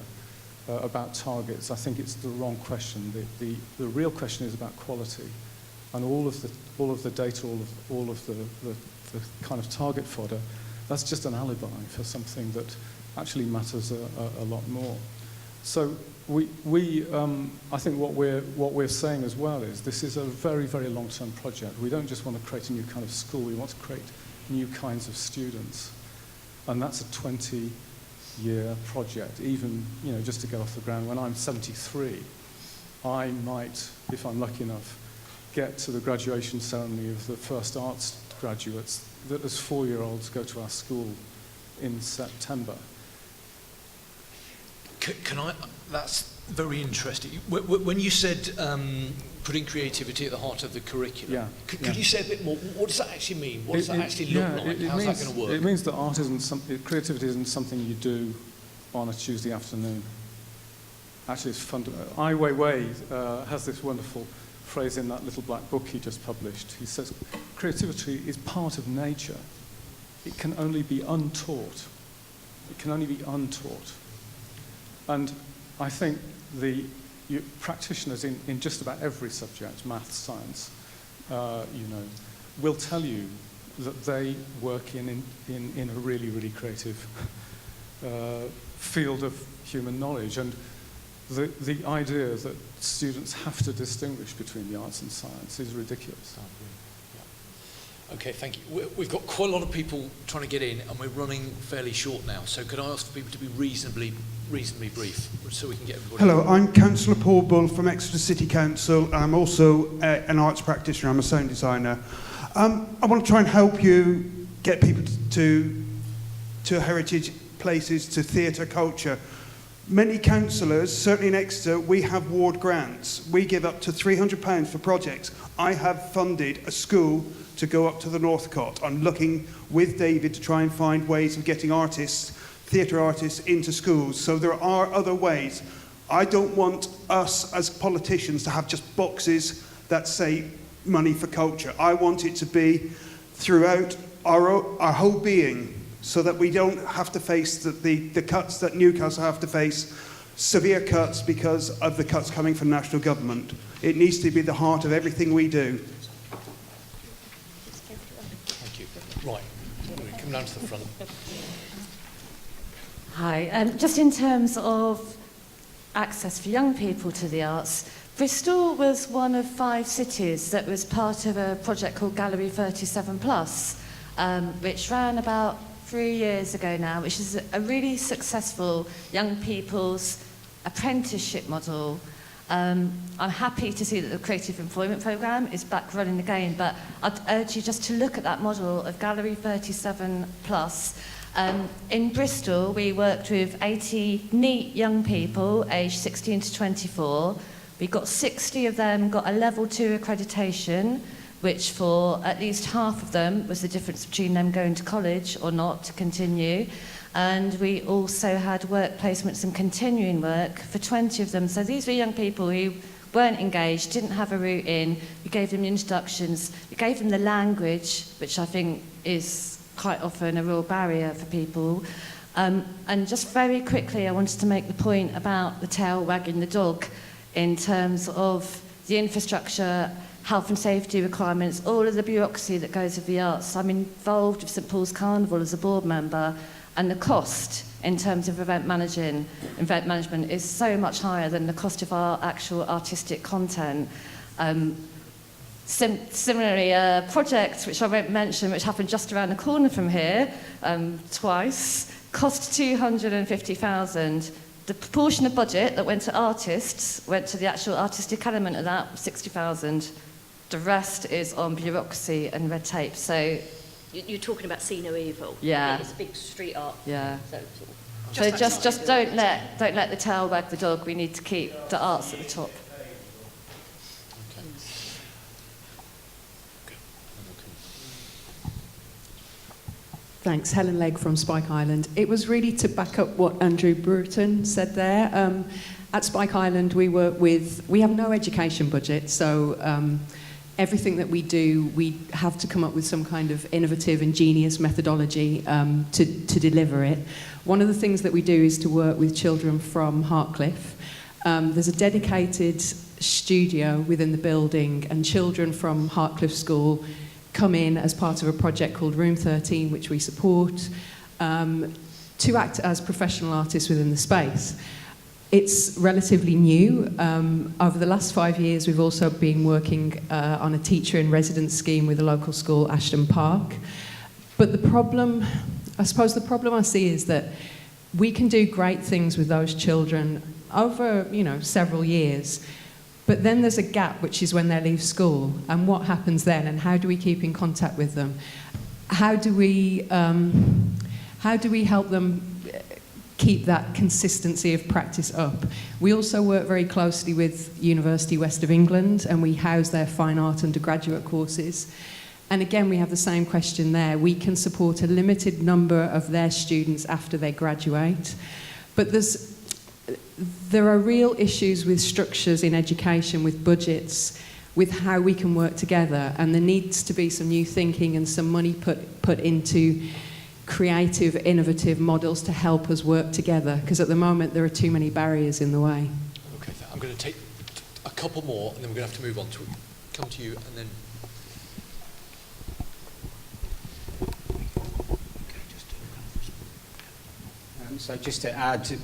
about targets, I think it's the wrong question. The real question is about quality, and all of the data, all of the kind of target fodder, that's just an alibi for something that actually matters a lot more. So I think what we're saying as well is this is a very, very long-term project. We don't just want to create a new kind of school, we want to create new kinds of students. And that's a 20-year project, even, you know, just to get off the ground. When I'm 73, I might, if I'm lucky enough, get to the graduation ceremony of the first arts graduates that as 4-year-olds go to our school in September. Can I? That's very interesting. When you said putting creativity at the heart of the curriculum, could you say a bit more? What does that actually mean? What does that actually look like? How's that going to work? It means that creativity isn't something you do on a Tuesday afternoon. Actually, it's fundamental. Ai Weiwei has this wonderful phrase in that little black book he just published. He says, creativity is part of nature. It can only be untaught. It can only be untaught. And I think practitioners in just about every subject, maths, science, will tell you that they work in a really, really creative field of human knowledge. And the idea that students have to distinguish between the arts and science is ridiculous. Okay, thank you. We've got quite a lot of people trying to get in, and we're running fairly short now. So could I ask for people to be reasonably brief, so we can get everybody... Hello, I'm Councillor Paul Bull from Exeter City Council. I'm also an arts practitioner. I'm a sound designer. I want to try and help you get people to heritage places, to theatre culture. Many councillors, certainly in Exeter, we have ward grants. We give up to £300 for projects. I have funded a school to go up to the Northcott. I'm looking with David to try and find ways of getting artists, theatre artists, into schools. So there are other ways. I don't want us as politicians to have just boxes that say money for culture. I want it to be throughout our whole being, so that we don't have to face the cuts that Newcastle have to face, severe cuts because of the cuts coming from national government. It needs to be the heart of everything we do. Thank you. Right, come down to the front. Hi, just in terms of access for young people to the arts, Bristol was one of 5 cities that was part of a project called Gallery 37 Plus, which ran about 3 years ago now, which is a really successful young people's apprenticeship model. I'm happy to see that the Creative Employment Programme is back running again, but I'd urge you just to look at that model of Gallery 37 Plus. In Bristol, we worked with 80 neat young people aged 16 to 24. We got 60 of them got a level 2 accreditation, which for at least half of them was the difference between them going to college or not to continue. And we also had work placements and continuing work for 20 of them. So these were young people who weren't engaged, didn't have a route in. We gave them introductions, we gave them the language, which I think is quite often a real barrier for people. And just very quickly, I wanted to make the point about the tail wagging the dog in terms of the infrastructure, health and safety requirements, all of the bureaucracy that goes with the arts. I'm involved with St Paul's Carnival as a board member, and the cost in terms of event management is so much higher than the cost of our actual artistic content. Similarly, a project which I won't mention, which happened just around the corner from here twice, cost 250,000. The proportion of budget that went to artists went to the actual artistic element of that, 60,000. The rest is on bureaucracy and red tape. So You're talking about See No Evil. Yeah. It's big street art. Yeah. So just don't let the tail wag the dog. We need to keep the arts at the top. Thanks, Helen Legg from Spike Island. It was really to back up what Andrew Bruton said there. At Spike Island, we have no education budget, so everything that we do, we have to come up with some kind of innovative, ingenious methodology to deliver it. One of the things that we do is to work with children from Hartcliffe. There's a dedicated studio within the building, and children from Hartcliffe School come in as part of a project called Room 13, which we support, to act as professional artists within the space. It's relatively new. Over the last 5 years, we've also been working on a teacher-in-residence scheme with a local school, Ashton Park. But the problem I see is that we can do great things with those children over, several years. But then there's a gap, which is when they leave school. And what happens then? And how do we keep in contact with them? How do we help them keep that consistency of practice up? We also work very closely with University West of England, and we house their fine art undergraduate courses. And again, we have the same question there. We can support a limited number of their students after they graduate. But there are real issues with structures in education, with budgets, with how we can work together, and there needs to be some new thinking and some money put into creative, innovative models to help us work together, because at the moment there are too many barriers in the way. Okay, I'm going to take a couple more, and then we're going to have to move on to come to you, and then. So just to add to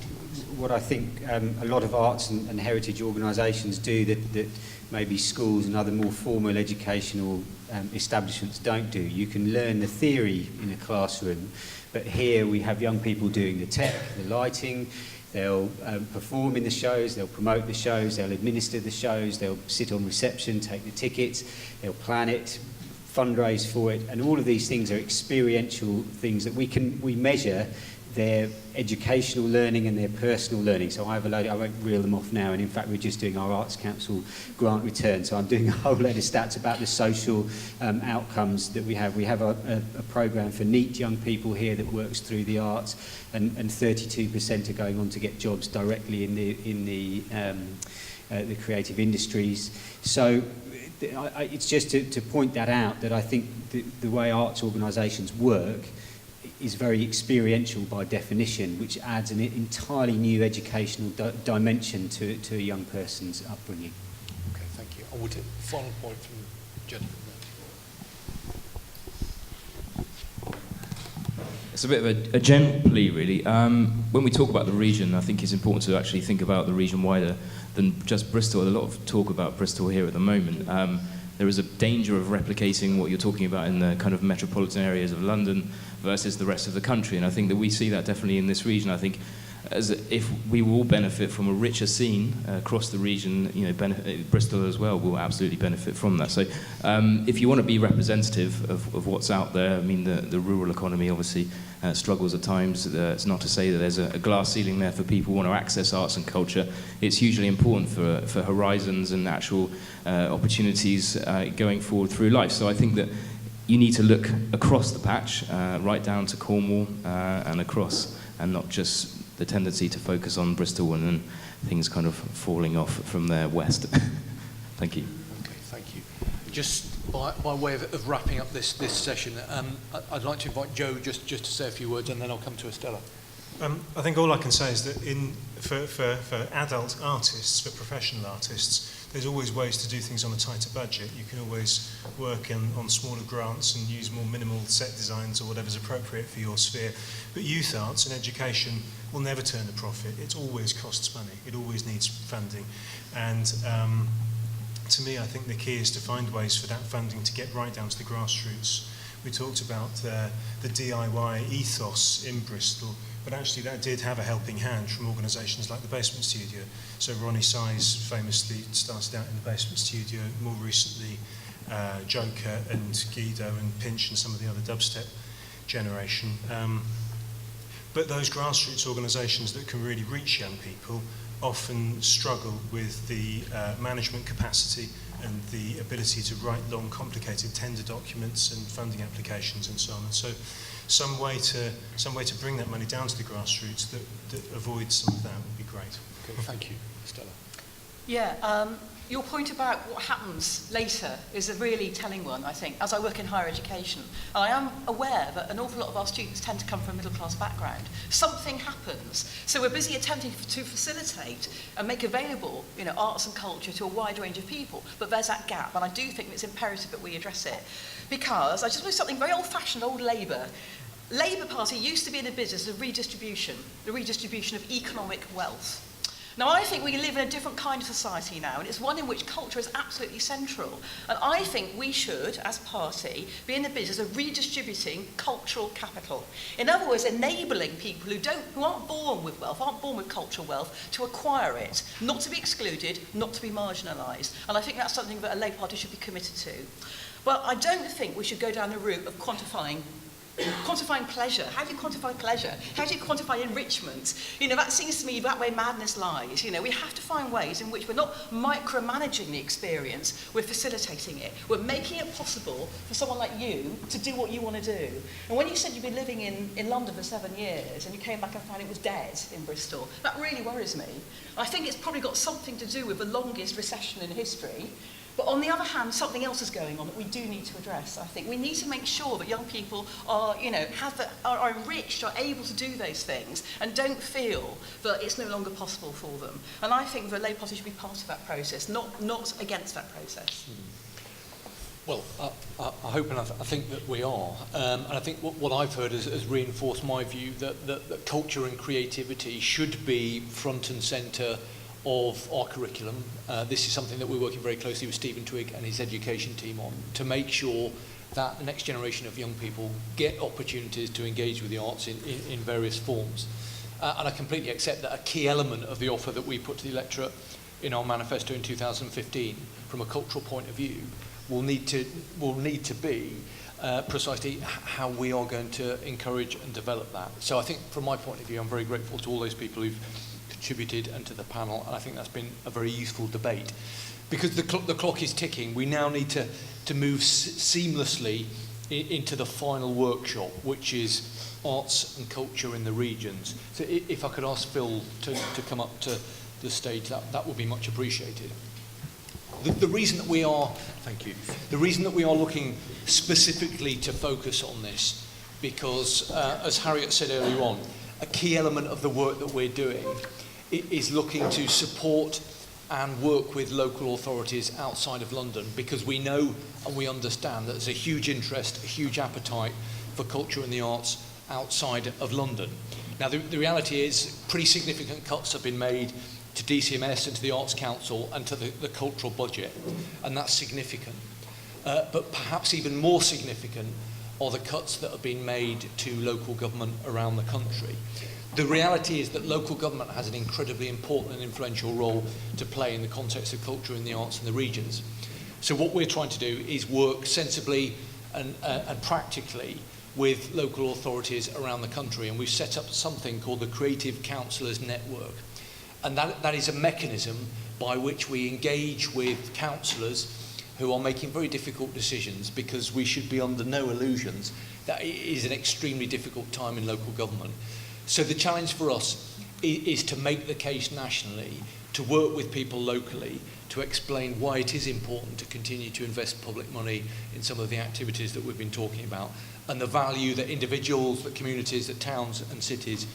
what I think a lot of arts and heritage organisations do that maybe schools and other more formal educational establishments don't do. You can learn the theory in a classroom, but here we have young people doing the tech, the lighting. They'll perform in the shows, they'll promote the shows, they'll administer the shows, they'll sit on reception, take the tickets, they'll plan it, fundraise for it, and all of these things are experiential things that we measure their educational learning and their personal learning. So I have a load, I won't reel them off now, and in fact we're just doing our Arts Council grant return, so I'm doing a whole load of stats about the social outcomes that we have. We have a programme for neat young people here that works through the arts, and 32% are going on to get jobs directly in the creative industries. So it's just to point that out, that I think the way arts organisations work is very experiential by definition, which adds an entirely new educational dimension to a young person's upbringing. Okay, thank you. I would take a final point from the gentleman there. It's a bit of a general plea, really. When we talk about the region, I think it's important to actually think about the region wider than just Bristol. A lot of talk about Bristol here at the moment. There is a danger of replicating what you're talking about in the kind of metropolitan areas of London versus the rest of the country, and I think that we see that definitely in this region. I think as if we will all benefit from a richer scene across the region, you know, Bristol as well will absolutely benefit from that. So if you want to be representative of what's out there, I mean, the rural economy obviously struggles at times. It's not to say that there's a glass ceiling there for people who want to access arts and culture. It's hugely important for horizons and actual opportunities going forward through life. So I think that you need to look across the patch, right down to Cornwall and across, and not just the tendency to focus on Bristol and then things kind of falling off from there west. Thank you. Okay, thank you. Just by way of wrapping up this session, I'd like to invite Joe just to say a few words, and then I'll come to Estella. I think all I can say is that for adult artists, for professional artists, there's always ways to do things on a tighter budget. You can always work on smaller grants and use more minimal set designs or whatever's appropriate for your sphere. But youth arts and education will never turn a profit. It always costs money. It always needs funding. And to me, I think the key is to find ways for that funding to get right down to the grassroots. We talked about the DIY ethos in Bristol, but actually that did have a helping hand from organisations like the Basement Studio. So Ronnie Size famously started out in the Basement Studio, more recently Joker and Guido and Pinch and some of the other dubstep generation. But those grassroots organisations that can really reach young people often struggle with the management capacity and the ability to write long, complicated tender documents and funding applications and so on. And so some way to bring that money down to the grassroots that avoids some of that would be great. Okay, thank you. Stella. Yeah, your point about what happens later is a really telling one, I think, as I work in higher education. And I am aware that an awful lot of our students tend to come from a middle-class background. Something happens. So we're busy attempting to facilitate and make available, you know, arts and culture to a wide range of people. But there's that gap, and I do think it's imperative that we address it. Because I just want to do something very old-fashioned, old Labour. Labour Party used to be in the business of redistribution, the redistribution of economic wealth. Now, I think we live in a different kind of society now, and it's one in which culture is absolutely central. And I think we should, as a party, be in the business of redistributing cultural capital. In other words, enabling people who aren't born with wealth, aren't born with cultural wealth, to acquire it, not to be excluded, not to be marginalised. And I think that's something that a Labour Party should be committed to. But I don't think we should go down the route of quantifying pleasure. How do you quantify pleasure? How do you quantify enrichment? You know, that seems to me that way madness lies. You know, we have to find ways in which we're not micromanaging the experience, we're facilitating it. We're making it possible for someone like you to do what you want to do. And when you said you've been living in London for 7 years and you came back and found it was dead in Bristol, that really worries me. I think it's probably got something to do with the longest recession in history. But on the other hand, something else is going on that we do need to address. I think we need to make sure that young people are, you know, are enriched, are able to do those things, and don't feel that it's no longer possible for them. And I think the Labour Party should be part of that process, not against that process. Well, I hope and I think that we are. And I think what I've heard has reinforced my view that culture and creativity should be front and centre of our curriculum. This is something that we're working very closely with Stephen Twigg and his education team on, to make sure that the next generation of young people get opportunities to engage with the arts in various forms. And I completely accept that a key element of the offer that we put to the electorate in our manifesto in 2015, from a cultural point of view, will need to be precisely how we are going to encourage and develop that. So I think from my point of view, I'm very grateful to all those people who've contributed and to the panel, and I think that's been a very useful debate. Because the clock is ticking, we now need to move seamlessly into the final workshop, which is arts and culture in the regions. So if I could ask Phil to come up to the stage, that would be much appreciated. The reason that we are, thank you, the reason that we are looking specifically to focus on this, because as Harriet said earlier on, a key element of the work that we're doing is looking to support and work with local authorities outside of London, because we know and we understand that there's a huge interest, a huge appetite for culture and the arts outside of London. Now the reality is pretty significant cuts have been made to DCMS and to the Arts Council and to the cultural budget, and that's significant. But perhaps even more significant are the cuts that have been made to local government around the country. The reality is that local government has an incredibly important and influential role to play in the context of culture in the arts in the regions. So what we're trying to do is work sensibly and practically with local authorities around the country, and we've set up something called the Creative Councillors Network. And that is a mechanism by which we engage with councillors who are making very difficult decisions, because we should be under no illusions that it is an extremely difficult time in local government. So the challenge for us is to make the case nationally, to work with people locally, to explain why it is important to continue to invest public money in some of the activities that we've been talking about, and the value that individuals, that communities, that towns and cities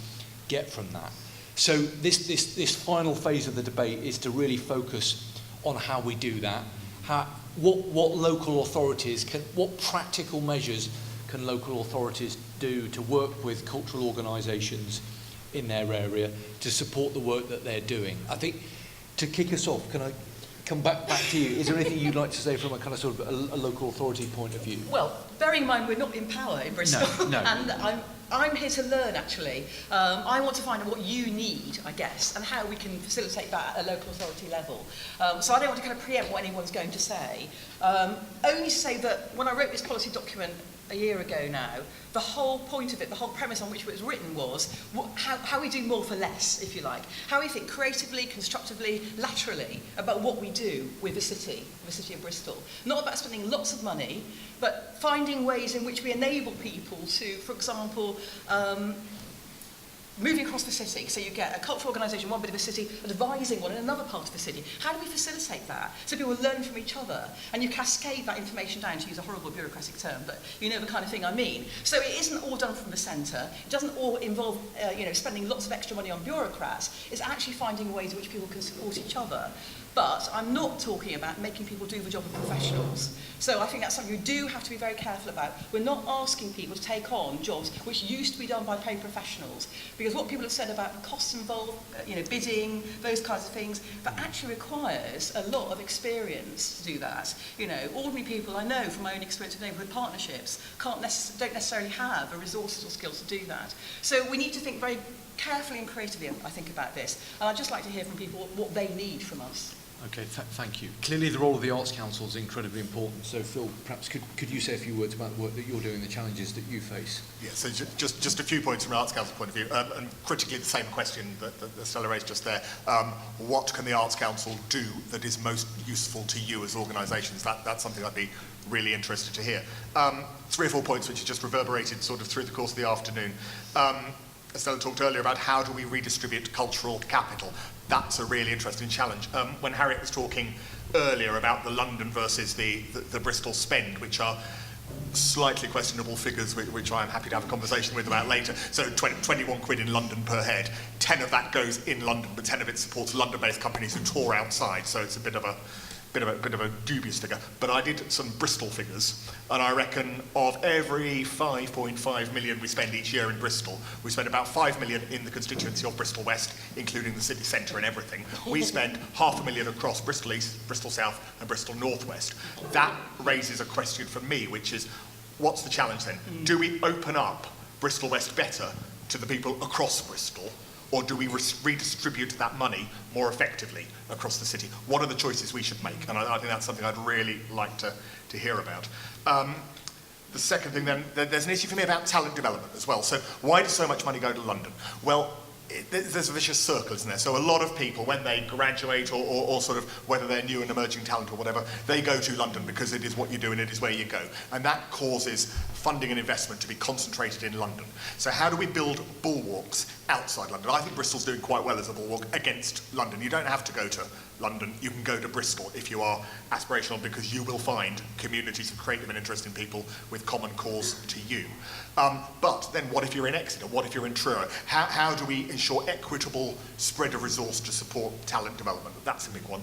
get from that. So this final phase of the debate is to really focus on how we do that, what local authorities can, what practical measures can local authorities do to work with cultural organisations in their area to support the work that they're doing. I think to kick us off, can I come back to you? Is there anything you'd like to say from a kind of sort of a local authority point of view? Well, bearing in mind we're not in power in Bristol, no. And I'm here to learn, actually. I want to find out what you need, I guess, and how we can facilitate that at a local authority level. So I don't want to kind of preempt what anyone's going to say. Only to say that when I wrote this policy document a year ago now, the whole point of it, the whole premise on which it was written was how we do more for less, if you like. How we think creatively, constructively, laterally about what we do with the city of Bristol. Not about spending lots of money, but finding ways in which we enable people to, for example, moving across the city. So you get a cultural organisation, one bit of a city, advising one in another part of the city. How do we facilitate that? So people learn from each other, and you cascade that information down, to use a horrible bureaucratic term, but you know the kind of thing I mean. So it isn't all done from the centre. It doesn't all involve spending lots of extra money on bureaucrats. It's actually finding ways in which people can support each other. But I'm not talking about making people do the job of professionals. So I think that's something you do have to be very careful about. We're not asking people to take on jobs which used to be done by paid professionals. Because what people have said about the costs involved, bidding, those kinds of things, that actually requires a lot of experience to do that. Ordinary people I know from my own experience with neighbourhood partnerships don't necessarily have the resources or skills to do that. So we need to think very carefully and creatively, I think, about this. And I'd just like to hear from people what they need from us. Okay, thank you. Clearly the role of the Arts Council is incredibly important. So Phil, perhaps could you say a few words about the work that you're doing, the challenges that you face? Yeah, so just a few points from an Arts Council point of view, and critically the same question that Stella raised just there. What can the Arts Council do that is most useful to you as organisations? That's something I'd be really interested to hear. 3 or 4 points which have just reverberated sort of through the course of the afternoon. Stella talked earlier about how do we redistribute cultural capital. That's a really interesting challenge. When Harriet was talking earlier about the London versus the Bristol spend, which are slightly questionable figures, which I'm happy to have a conversation with about later. So 21 quid in London per head. 10 of that goes in London, but 10 of it supports London-based companies who tour outside. So it's a bit of a dubious figure, but I did some Bristol figures, and I reckon of every 5.5 million we spend each year in Bristol, we spend about 5 million in the constituency of Bristol West, including the city centre and everything. We spend £500,000 across Bristol East, Bristol South and Bristol North West. That raises a question for me, which is, what's the challenge then? Do we open up Bristol West better to the people across Bristol, or do we redistribute that money more effectively across the city? What are the choices we should make? And I think that's something I'd really like to hear about. The second thing then, there's an issue for me about talent development as well. So why does so much money go to London? Well, there's a vicious circle, isn't there? So a lot of people, when they graduate or sort of whether they're new and emerging talent or whatever, they go to London because it is what you do and it is where you go. And that causes funding and investment to be concentrated in London. So how do we build bulwarks outside London? I think Bristol's doing quite well as a bulwark against London. You don't have to go to London, you can go to Bristol if you are aspirational, because you will find communities of creative and interesting people with common cause to you. But then what if you're in Exeter? What if you're in Truro? How do we ensure equitable spread of resource to support talent development? That's a big one.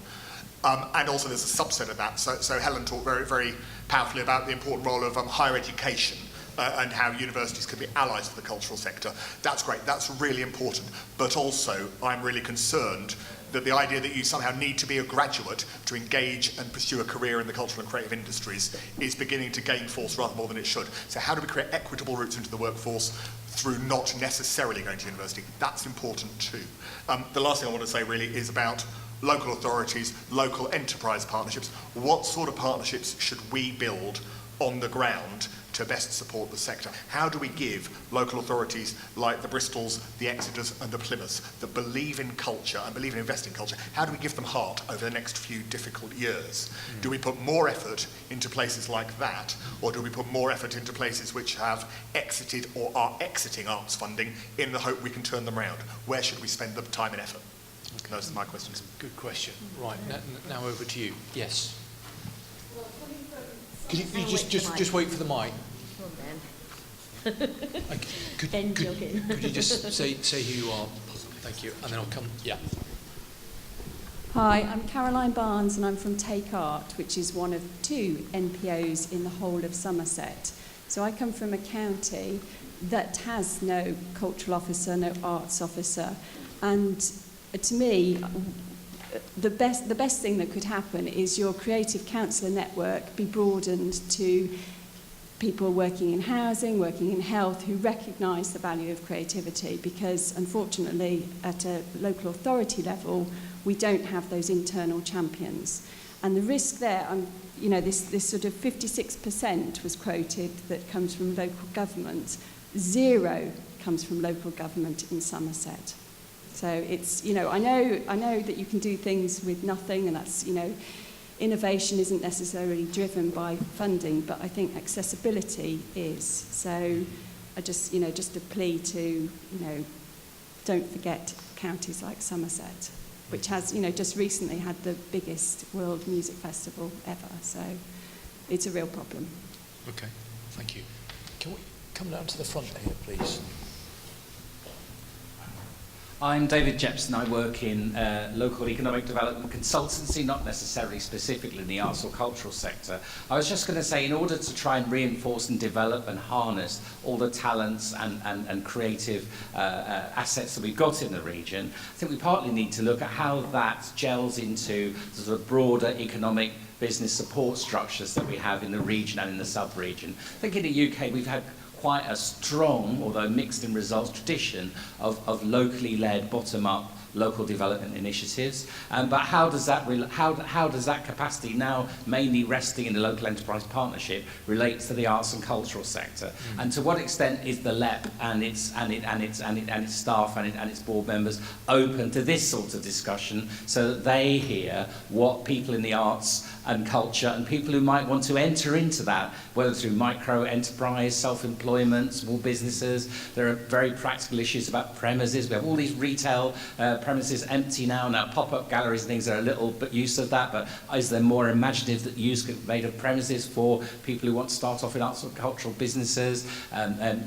And also there's a subset of that. So Helen talked very, very powerfully about the important role of higher education and how universities can be allies for the cultural sector. That's great, that's really important. But also I'm really concerned that the idea that you somehow need to be a graduate to engage and pursue a career in the cultural and creative industries is beginning to gain force rather more than it should. So how do we create equitable routes into the workforce through not necessarily going to university? That's important too. The last thing I want to say really is about local authorities, local enterprise partnerships. What sort of partnerships should we build on the ground to best support the sector? How do we give local authorities like the Bristols, the Exeters and the Plymouths that believe in culture and believe in investing in culture, how do we give them heart over the next few difficult years? Do we put more effort into places like that, or do we put more effort into places which have exited or are exiting arts funding in the hope we can turn them around? Where should we spend the time and effort? Okay. Those are my questions. Good question. Right, now over to you. Yes. Could you just wait for the mic? Could you just say who you are? Thank you, and then I'll come. Yeah. Hi, I'm Caroline Barnes, and I'm from Take Art, which is one of 2 NPOs in the whole of Somerset. So I come from a county that has no cultural officer, no arts officer, and to me, the best thing that could happen is your creative counsellor network be broadened to people working in housing, working in health, who recognise the value of creativity, because unfortunately at a local authority level we don't have those internal champions. And the risk there, this sort of 56% was quoted that comes from local government, 0 comes from local government in Somerset. So it's, I know that you can do things with nothing, and that's, innovation isn't necessarily driven by funding, but I think accessibility is. So I just a plea to, don't forget counties like Somerset, which has, just recently had the biggest World Music Festival ever. So it's a real problem. Okay, thank you. Can we come down to the front here, please? I'm David Jepson. I work in local economic development consultancy, not necessarily specifically in the arts or cultural sector. I was just going to say, in order to try and reinforce and develop and harness all the talents and creative assets that we've got in the region, I think we partly need to look at how that gels into the sort of broader economic business support structures that we have in the region and in the sub-region. I think in the UK we've had quite a strong, although mixed in results, tradition of locally led, bottom-up local development initiatives. But how does that capacity, now mainly resting in the local enterprise partnership, relate to the arts and cultural sector? And to what extent is the LEP and its staff and its board members open to this sort of discussion, so that they hear what people in the arts and culture and people who might want to enter into that, whether through micro enterprise, self-employment, small businesses? There are very practical issues about premises. We have all these retail premises empty now pop-up galleries and things are a little bit used to that, but is there more imaginative use made of premises for people who want to start off in arts and cultural businesses?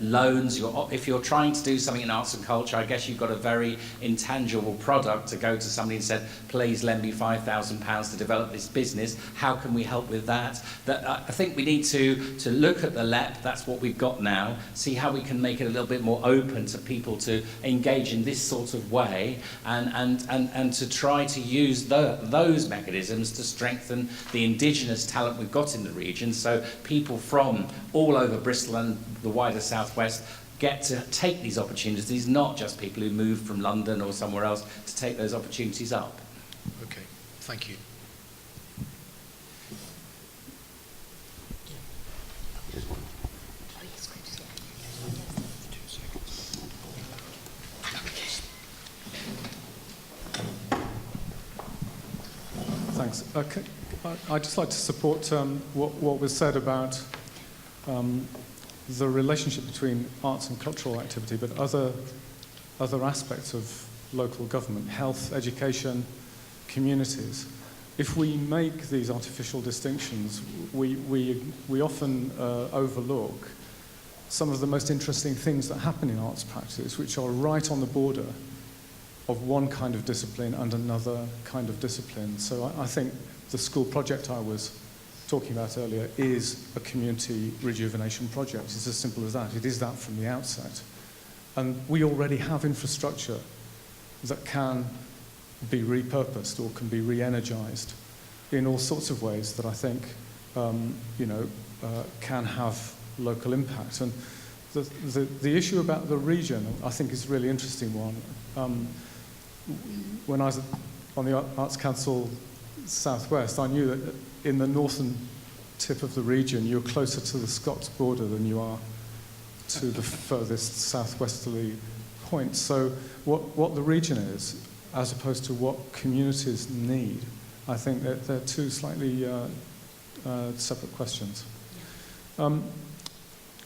Loans, if you're trying to do something in arts and culture, I guess you've got a very intangible product to go to somebody and said, please lend me £5,000 to develop this business. How can we help with that? I think we need to look at the LEP, that's what we've got now, see how we can make it a little bit more open to people to engage in this sort of way, and to try to use those mechanisms to strengthen the indigenous talent we've got in the region, so people from all over Bristol and the wider southwest get to take these opportunities, not just people who move from London or somewhere else to take those opportunities up. Okay, thank you. Thanks. I'd just like to support what was said about the relationship between arts and cultural activity, but other aspects of local government, health, education, communities. If we make these artificial distinctions, we often overlook some of the most interesting things that happen in arts practice, which are right on the border of one kind of discipline and another kind of discipline. So I think the school project I was talking about earlier is a community rejuvenation project. It's as simple as that. It is that from the outset. And we already have infrastructure that can be repurposed or can be re-energized in all sorts of ways that I think can have local impact. And the issue about the region, I think, is a really interesting one. When I was on the Arts Council Southwest, I knew that in the northern tip of the region, you're closer to the Scots border than you are to the furthest southwesterly point. So what the region is, as opposed to what communities need, I think that they're two slightly separate questions. Can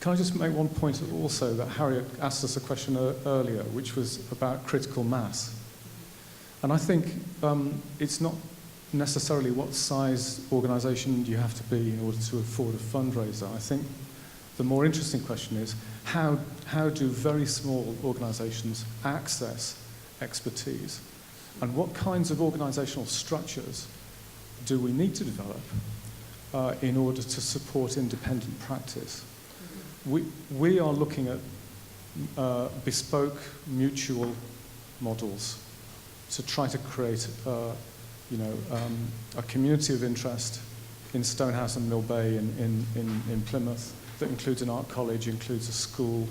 I just make one point also that Harriet asked us a question earlier, which was about critical mass. And I think it's not necessarily what size organisation you have to be in order to afford a fundraiser. I think the more interesting question is how do very small organisations access expertise? And what kinds of organisational structures do we need to develop in order to support independent practice? We are looking at bespoke mutual models to try to create a community of interest in Stonehouse and Mill Bay in Plymouth that includes an art college, includes a school.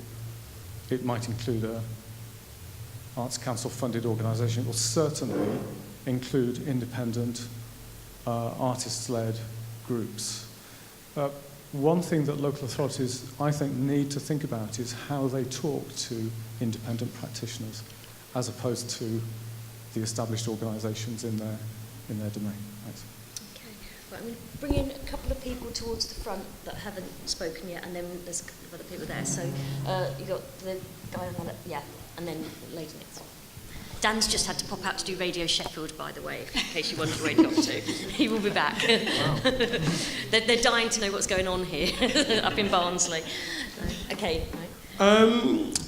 It might include a Arts Council funded organisation. It will certainly include independent artist-led groups. One thing that local authorities, I think, need to think about is how they talk to independent practitioners as opposed to the established organisations in their domain. Thanks. Okay. Right, I'm going to bring in a couple of people towards the front that haven't spoken yet, and then there's a couple of other people there. So you've got the guy on the left, yeah, and then the lady next. Dan's just had to pop out to do Radio Sheffield, by the way, in case you wondered where he got to. He will be back. Wow. they're dying to know what's going on here, up in Barnsley. Okay. Right.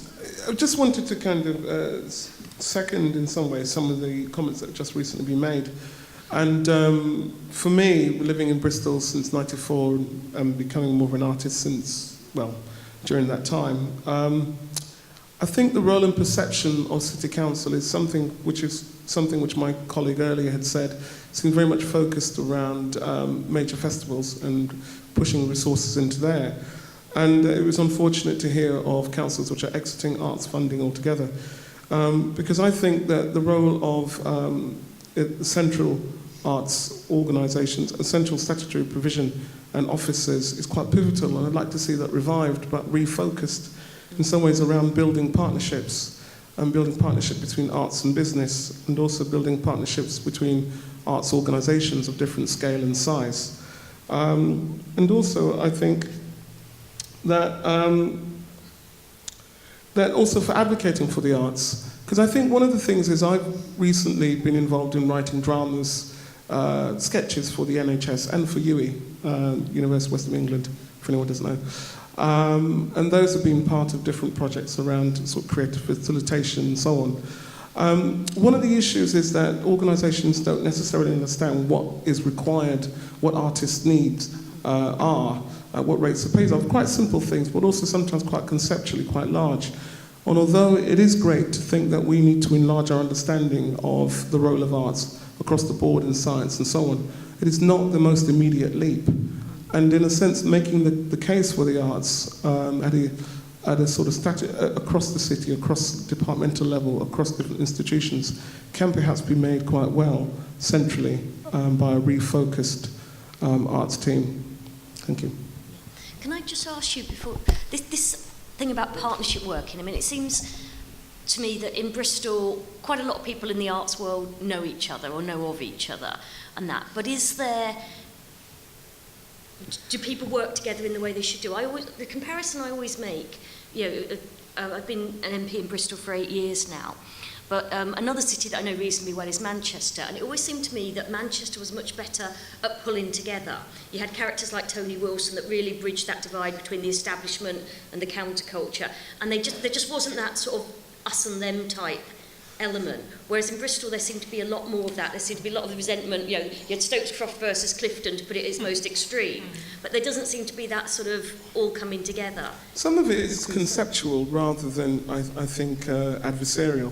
I just wanted to kind of second, in some ways, some of the comments that have just recently been made. And for me, living in Bristol since '94 and becoming more of an artist since, well, during that time, I think the role and perception of City Council is something which my colleague earlier had said seems very much focused around major festivals and pushing resources into there. And it was unfortunate to hear of councils which are exiting arts funding altogether. Because I think that the role of central arts organisations, central statutory provision and offices is quite pivotal, and I'd like to see that revived but refocused in some ways around building partnerships, and building partnership between arts and business, and also building partnerships between arts organisations of different scale and size. And also I think that that also for advocating for the arts, because I think one of the things is I've recently been involved in writing dramas, sketches for the NHS and for UWE, University of West of England, for anyone who doesn't know. And those have been part of different projects around sort of creative facilitation and so on. One of the issues is that organisations don't necessarily understand what is required, what artists' needs are, what rates of pay are. Quite simple things, but also sometimes quite conceptually quite large. And although it is great to think that we need to enlarge our understanding of the role of arts across the board in science and so on, it is not the most immediate leap. And in a sense, making the case for the arts at at a sort of across the city, across departmental level, across different institutions, can perhaps be made quite well centrally by a refocused arts team. Thank you. Can I just ask you before, this thing about partnership working, I mean, it seems to me that in Bristol, quite a lot of people in the arts world know each other or know of each other and that, but do people work together in the way they should do? The comparison I always make, I've been an MP in Bristol for 8 years now, but another city that I know reasonably well is Manchester, and it always seemed to me that Manchester was much better at pulling together. You had characters like Tony Wilson that really bridged that divide between the establishment and the counterculture, and there just wasn't that sort of us and them type element. Whereas in Bristol there seemed to be a lot more of that. There seemed to be a lot of the resentment. You had Stokes Croft versus Clifton, to put it at its most extreme. But there doesn't seem to be that sort of all coming together. Some of it is conceptual rather than, I think, adversarial.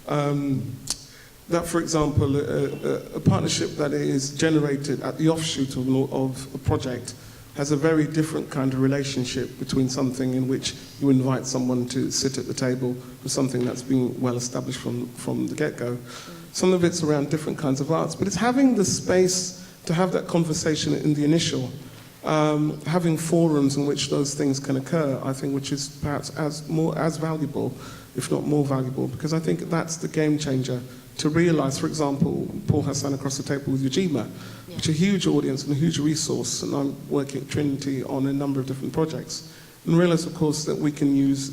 That, for example, a partnership that is generated at the offshoot of a project has a very different kind of relationship between something in which you invite someone to sit at the table to something that's been well established from the get-go. Some of it's around different kinds of arts, but it's having the space to have that conversation in the initial, having forums in which those things can occur, I think, which is perhaps as valuable, if not more valuable, because I think that's the game changer. To realise, for example, Paul Hassan across the table with Ujima, which is a huge audience and a huge resource, and I'm working at Trinity on a number of different projects, and realise, of course, that we can use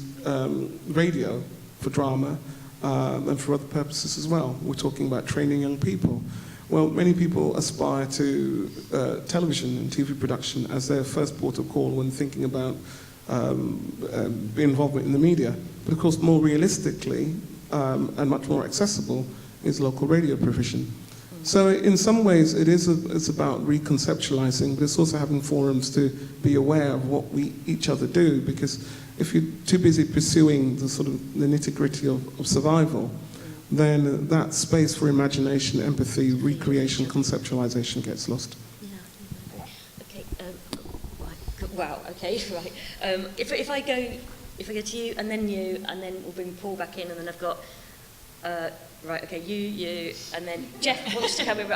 radio for drama and for other purposes as well. We're talking about training young people. Well, many people aspire to television and TV production as their first port of call when thinking about involvement in the media. But of course, more realistically and much more accessible is local radio provision. So in some ways, it's about reconceptualizing, but it's also having forums to be aware of what we each other do, because if you're too busy pursuing the sort of the nitty-gritty of survival, then that space for imagination, empathy, recreation, conceptualization gets lost. Okay, wow, okay, right. If I go to you, and then we'll bring Paul back in, and then I've got, right, okay, you, and then Jeff wants to come in.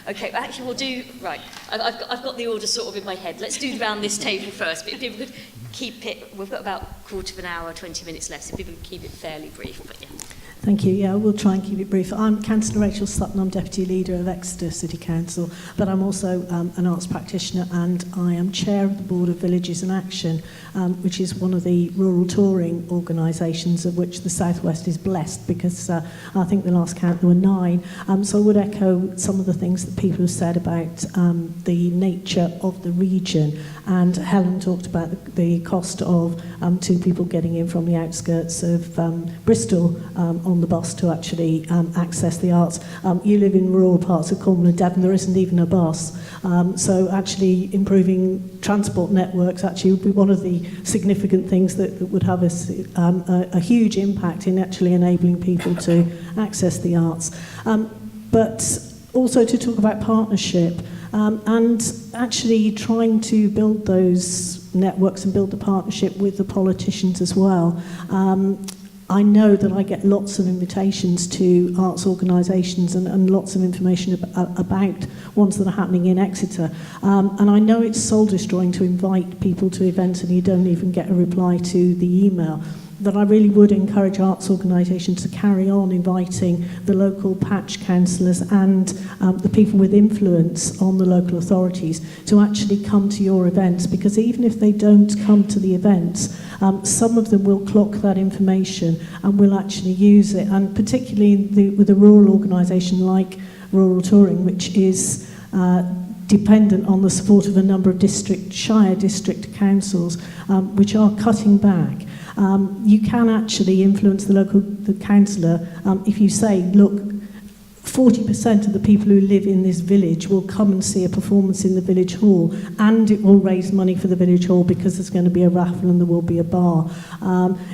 Okay, actually we'll do, right, I've got the order sort of in my head. Let's do around this table first, but if people could keep it, we've got about a quarter of an hour, 20 minutes left, so people could keep it fairly brief, but yeah. Thank you. Yeah, we'll try and keep it brief. I'm Councillor Rachel Sutton. I'm Deputy Leader of Exeter City Council, but I'm also an arts practitioner, and I am Chair of the Board of Villages in Action, which is one of the rural touring organisations of which the South West is blessed, because I think the last count there were 9. So I would echo some of the things that people have said about the nature of the region, and Helen talked about the cost of 2 people getting in from the outskirts of Bristol on the bus to actually access the arts. You live in rural parts of Cornwall and Devon, there isn't even a bus. So actually improving transport networks actually would be one of the significant things that would have a huge impact in actually enabling people to access the arts. But also to talk about partnership and actually trying to build those networks and build the partnership with the politicians as well. I know that I get lots of invitations to arts organisations and lots of information about ones that are happening in Exeter. And I know it's soul-destroying to invite people to events and you don't even get a reply to the email. That I really would encourage arts organisations to carry on inviting the local patch councillors and the people with influence on the local authorities to actually come to your events, because even if they don't come to the events, some of them will clock that information and will actually use it, and particularly with a rural organisation like Rural Touring, which is dependent on the support of a number of shire district councils, which are cutting back. You can actually influence the councillor if you say, look, 40% of the people who live in this village will come and see a performance in the village hall, and it will raise money for the village hall because there's going to be a raffle and there will be a bar.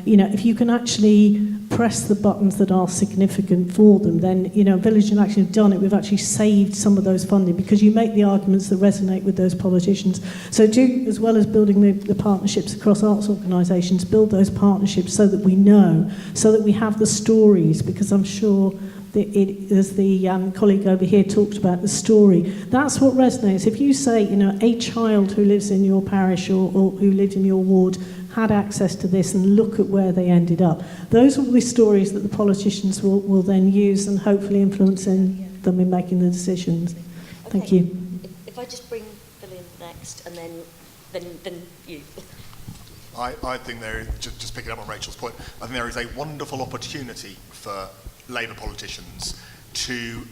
You know, if you can actually press the buttons that are significant for them, then, you know, Village in Action have done it. We've actually saved some of those funding because you make the arguments that resonate with those politicians. So do, as well as building the partnerships across arts organisations, build those partnerships so that we know, so that we have the stories, because I'm sure as the colleague over here talked about, the story, that's what resonates. If you say, you know, a child who lives in your parish or who lived in your ward had access to this, and look at where they ended up, those will be stories that the politicians will then use and hopefully influence them in making the decisions. Thank you. If I just bring Phil in next, and then you. I think there is, just picking up on Rachel's point, I think there is a wonderful opportunity for Labour politicians to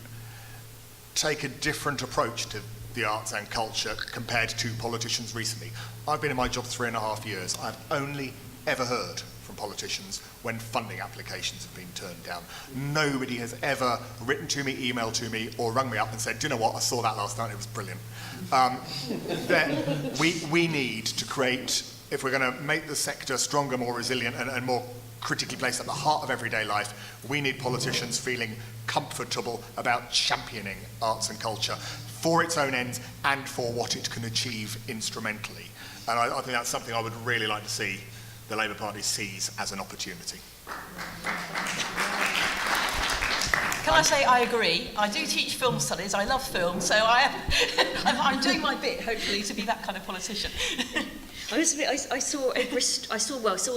take a different approach to the arts and culture compared to politicians recently. I've been in my job 3.5 years. I've only ever heard from politicians when funding applications have been turned down. Nobody has ever written to me, emailed to me, or rung me up and said, do you know what, I saw that last night, it was brilliant. We need to create, if we're going to make the sector stronger, more resilient, and more critically placed at the heart of everyday life, we need politicians feeling comfortable about championing arts and culture for its own ends and for what it can achieve instrumentally. And I think that's something I would really like to see the Labour Party seize as an opportunity. Can I say I agree? I do teach film studies. I love film, so I'm doing my bit, hopefully, to be that kind of politician. I saw a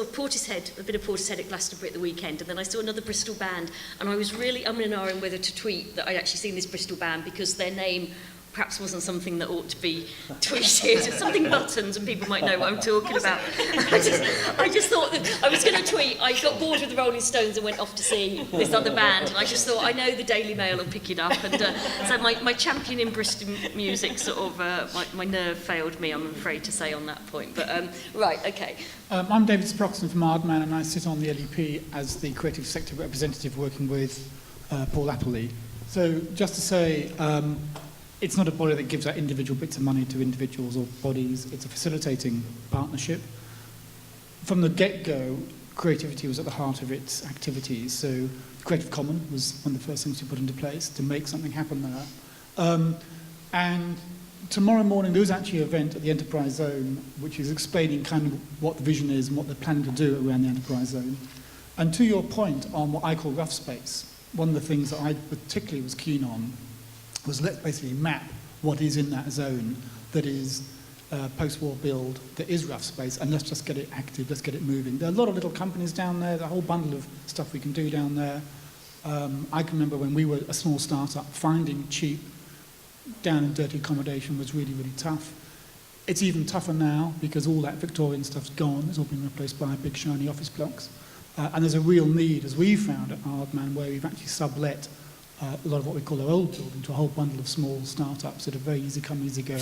Portishead, a bit of Portishead at Glastonbury at the weekend, and then I saw another Bristol band, and I was really umming and ahhing whether to tweet that I'd actually seen this Bristol band because their name perhaps wasn't something that ought to be tweeted. It's something buttons, and people might know what I'm talking about. I just thought that I was going to tweet. I got bored with the Rolling Stones and went off to see this other band, and I just thought, I know the Daily Mail will pick it up, and so my champion in Bristol music sort of, my nerve failed me, I'm afraid to say, on that point. But right, okay. I'm David Sproxton from Ardman, and I sit on the LEP as the creative sector representative working with Paul Appley. So just to say, it's not a body that gives out individual bits of money to individuals or bodies. It's a facilitating partnership. From the get-go, creativity was at the heart of its activities. So Creative Commons was one of the first things we put into place to make something happen there. And tomorrow morning, there was actually an event at the Enterprise Zone, which is explaining kind of what the vision is and what they're planning to do around the Enterprise Zone. And to your point on what I call rough space, one of the things that I particularly was keen on was let's basically map what is in that zone that is post-war build, that is rough space, and let's just get it active, let's get it moving. There are a lot of little companies down there, a whole bundle of stuff we can do down there. I can remember when we were a small startup, finding cheap, down and dirty accommodation was really, really tough. It's even tougher now because all that Victorian stuff's gone. It's all been replaced by big, shiny office blocks. And there's a real need, as we found at Ardman, where we've actually sublet a lot of what we call our old building to a whole bundle of small startups at a very easy come, easy go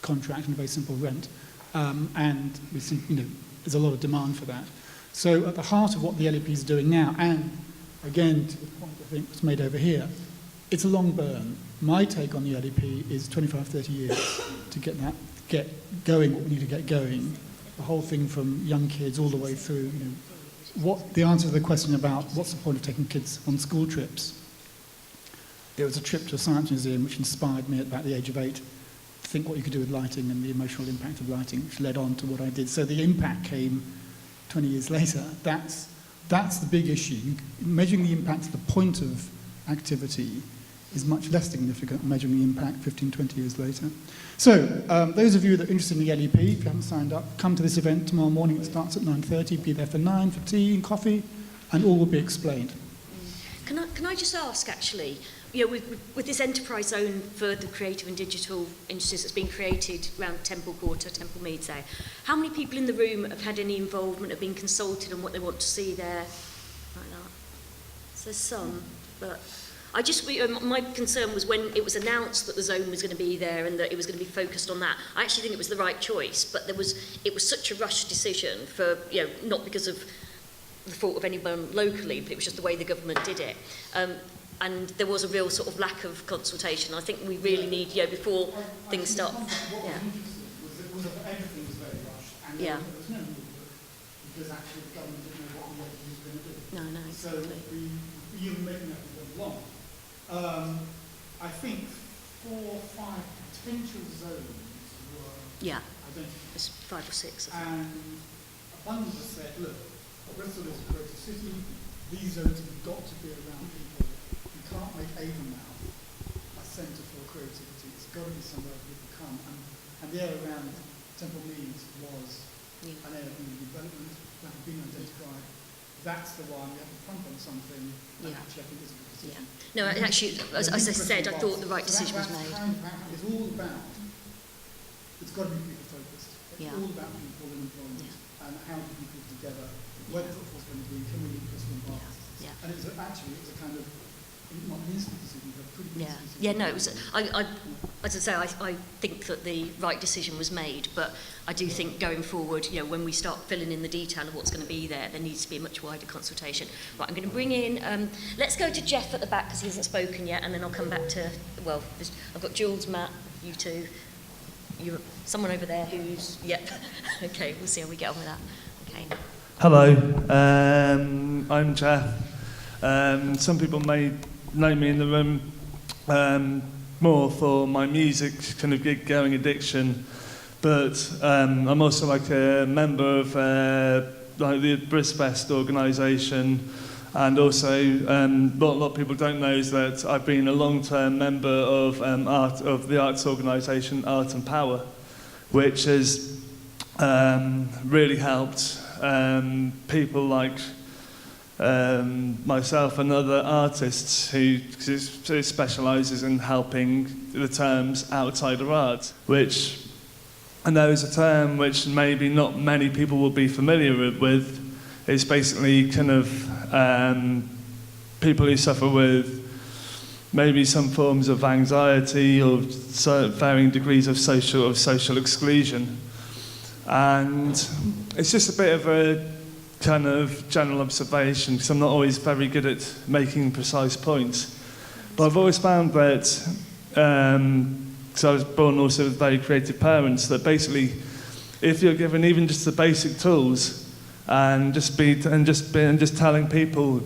contract and a very simple rent. And we think, there's a lot of demand for that. So at the heart of what the LEP is doing now, and again, to the point I think was made over here, it's a long burn. My take on the LEP is 25, 30 years to get going what we need to get going. The whole thing from young kids all the way through, what the answer to the question about what's the point of taking kids on school trips. It was a trip to a science museum which inspired me at about the age of 8 to think what you could do with lighting and the emotional impact of lighting, which led on to what I did. So the impact came 20 years later. That's the big issue. Measuring the impact at the point of activity is much less significant than measuring the impact 15, 20 years later. So those of you that are interested in the LEP, if you haven't signed up, come to this event tomorrow morning. It starts at 9:30. Be there for 9 for tea and coffee, and all will be explained. Can I just ask, actually, with this enterprise zone for the creative and digital industries that's been created around Temple Quarter, Temple Mead, say, how many people in the room have had any involvement, have been consulted on what they want to see there? Like that. So there's some, but my concern was when it was announced that the zone was going to be there and that it was going to be focused on that. I actually think it was the right choice, but it was such a rushed decision for, not because of the fault of anyone locally, but it was just the way the government did it. and there was a real sort of lack of consultation. I think we really need, you know, before things start. Yeah. Everything was very rushed, and Yeah. there was no movement because actually the government didn't know what the was going to do. No, exactly. So we even making that went along. I think 4 or 5 potential zones were identified. It's 5 or 6. And a bunch of us said, look, Bristol is a creative city. These zones have got to be around people. You can't make Avonmouth a centre for creativity. It's got to be somewhere people come. And the area around Temple Meads was an area of new development that had been identified. That's the one you have to pump on something. And actually, I think it's a good decision. No, actually, as I said, I thought the right decision was made. It's all about, it's got to be people focused. It's all about people and employment and how do people together, where the football's going to be, can we get Bristol involved? And it's a kind of, not an instant decision, but a pretty good decision. Yeah, no, it was, as I say, I think that the right decision was made, but I do think going forward, you know, when we start filling in the detail of what's going to be there needs to be a much wider consultation. Right, I'm going to bring in, let's go to Jeff at the back because he hasn't spoken yet, and then I'll come back to, well, I've got Jules, Matt, you two, someone over there who's, okay, we'll see how we get on with that. Okay. Hello, I'm Jeff. Some people may know me in the room more for my music kind of gig-going addiction, but I'm also like a member of like the Brisfest organisation, and also what a lot of people don't know is that I've been a long-term member of the arts organisation Art and Power, which has really helped people like myself and other artists who specialises in helping the terms outside of art, which I know is a term which maybe not many people will be familiar with. It's basically kind of people who suffer with maybe some forms of anxiety or varying degrees of social exclusion. And it's just a bit of a kind of general observation, because I'm not always very good at making precise points. But I've always found that, because I was born also with very creative parents, that basically, if you're given even just the basic tools, and just telling people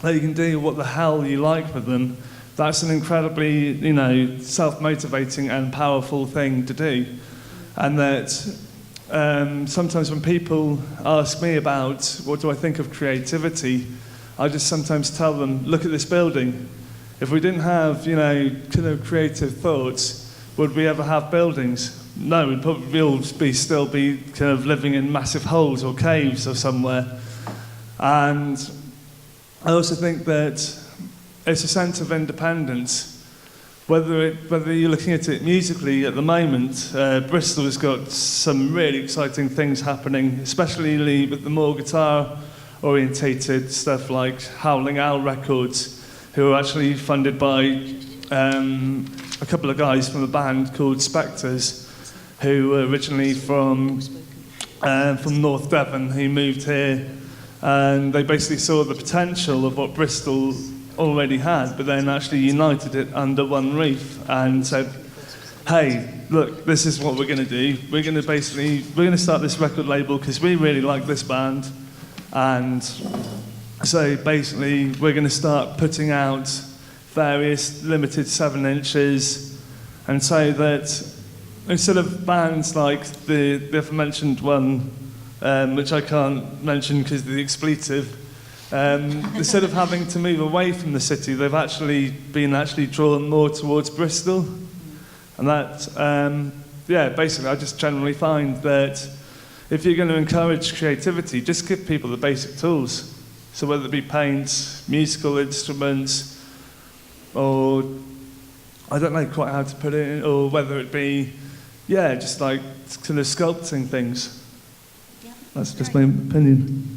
that you can do what the hell you like with them, that's an incredibly, you know, self-motivating and powerful thing to do. And that sometimes when people ask me about what do I think of creativity, I just sometimes tell them, look at this building. If we didn't have, you know, kind of creative thoughts, would we ever have buildings? No, we'd probably all still be kind of living in massive holes or caves or somewhere. And I also think that it's a sense of independence. Whether you're looking at it musically at the moment, Bristol has got some really exciting things happening, especially with the more guitar-orientated stuff like Howling Owl Records, who are actually funded by a couple of guys from a band called Spectres, who were originally from North Devon, who moved here, and they basically saw the potential of what Bristol already had, but then actually united it under one roof and said, hey, look, this is what we're going to do. We're going to start this record label because we really like this band, and so basically we're going to start putting out various limited 7 inches, and so that instead of bands like the aforementioned one, which I can't mention because of the expletive, instead of having to move away from the city, they've actually been drawn more towards Bristol. And that, basically I just generally find that if you're going to encourage creativity, just give people the basic tools. So whether it be paint, musical instruments, or I don't know quite how to put it in, or whether it be, just like kind of sculpting things. That's just my opinion.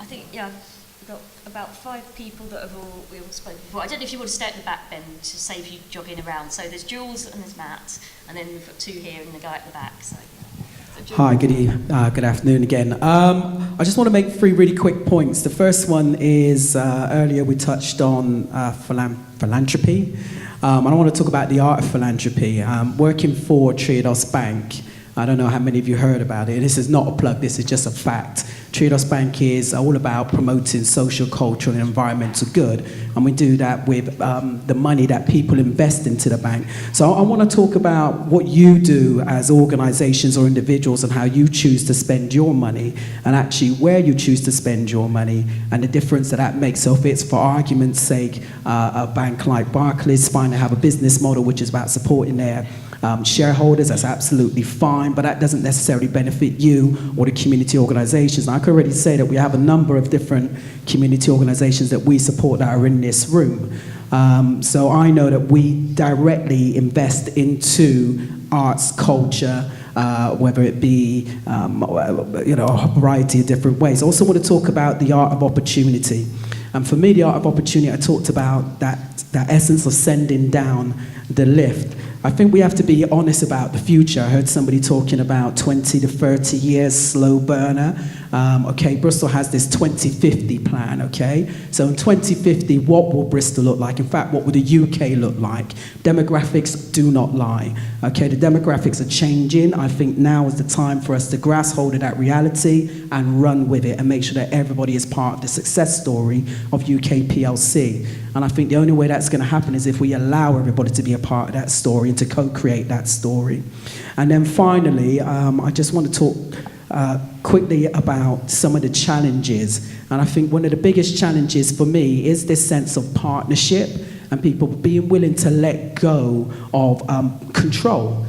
I think, we've got about 5 people that we all spoken before. I don't know if you want to stay at the back, Ben, to save you jogging around. So there's Jules and there's Matt, and then we've got 2 here and the guy at the back. So. Hi, good afternoon again. I just want to make 3 really quick points. The first one is earlier we touched on philanthropy. I want to talk about the art of philanthropy. Working for Triodos Bank, I don't know how many of you heard about it. This is not a plug, this is just a fact. Triodos Bank is all about promoting social, cultural and environmental good. And we do that with the money that people invest into the bank. So I want to talk about what you do as organizations or individuals and how you choose to spend your money and actually where you choose to spend your money and the difference that makes. So if it's, for argument's sake, a bank like Barclays, fine to have a business model which is about supporting their shareholders, that's absolutely fine, but that doesn't necessarily benefit you or the community organizations. And I can already say that we have a number of different community organizations that we support that are in this room. So I know that we directly invest into arts, culture, whether it be a variety of different ways. I also want to talk about the art of opportunity. And for me, the art of opportunity, I talked about that essence of sending down the lift. I think we have to be honest about the future. I heard somebody talking about 20 to 30 years slow burner. Okay, Bristol has this 2050 plan, okay? So in 2050, what will Bristol look like? In fact, what will the UK look like? Demographics do not lie, okay? The demographics are changing. I think now is the time for us to grasp hold of that reality and run with it and make sure that everybody is part of the success story of UK PLC. And I think the only way that's going to happen is if we allow everybody to be a part of that story and to co-create that story. And then finally, I just want to talk quickly about some of the challenges. And I think one of the biggest challenges for me is this sense of partnership and people being willing to let go of control,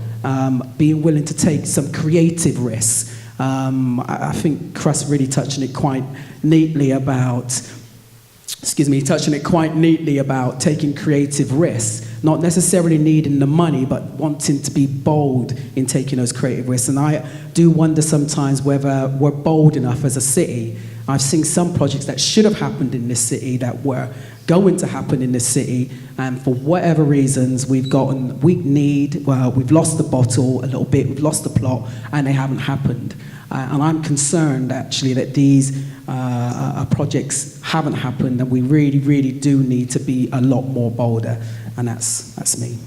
being willing to take some creative risks. I think Chris really touched on it quite neatly about taking creative risks, not necessarily needing the money, but wanting to be bold in taking those creative risks. And I do wonder sometimes whether we're bold enough as a city. I've seen some projects that should have happened in this city that were going to happen in this city, and for whatever reasons, we've lost the bottle a little bit, we've lost the plot, and they haven't happened. And I'm concerned, actually, that these projects haven't happened, and we really, really do need to be a lot more bolder. And that's me.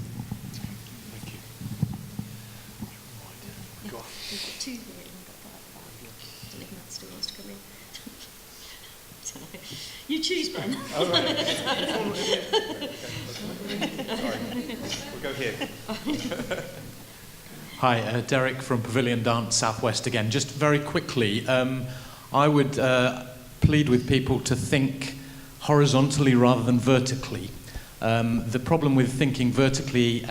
You choose, Ben. Oh, right. Sorry. We'll go here. Hi, Derek from Pavilion Dance Southwest again. Just very quickly, I would plead with people to think horizontally rather than vertically. The problem with thinking vertically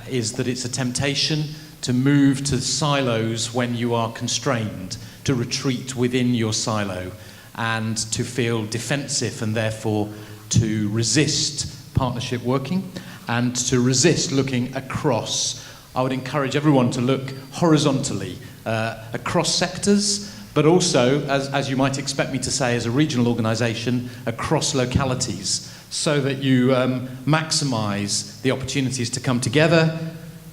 is that it's a temptation to move to silos when you are constrained, to retreat within your silo, and to feel defensive and therefore to resist partnership working and to resist looking across. I would encourage everyone to look horizontally across sectors, but also, as you might expect me to say as a regional organisation, across localities, so that you maximise the opportunities to come together,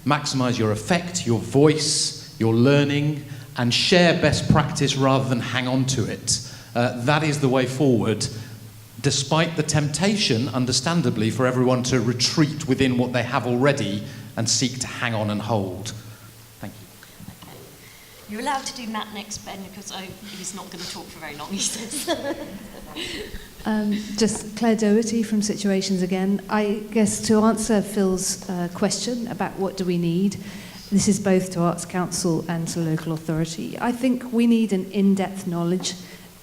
maximise your effect, your voice, your learning, and share best practice rather than hang on to it. That is the way forward, despite the temptation, understandably, for everyone to retreat within what they have already and seek to hang on and hold. Thank you. Okay. You're allowed to do Matt next, Ben, because he's not going to talk for very long, he says. Just Claire Doherty from Situations again. I guess to answer Phil's question about what do we need, this is both to Arts Council and to local authority. I think we need an in-depth knowledge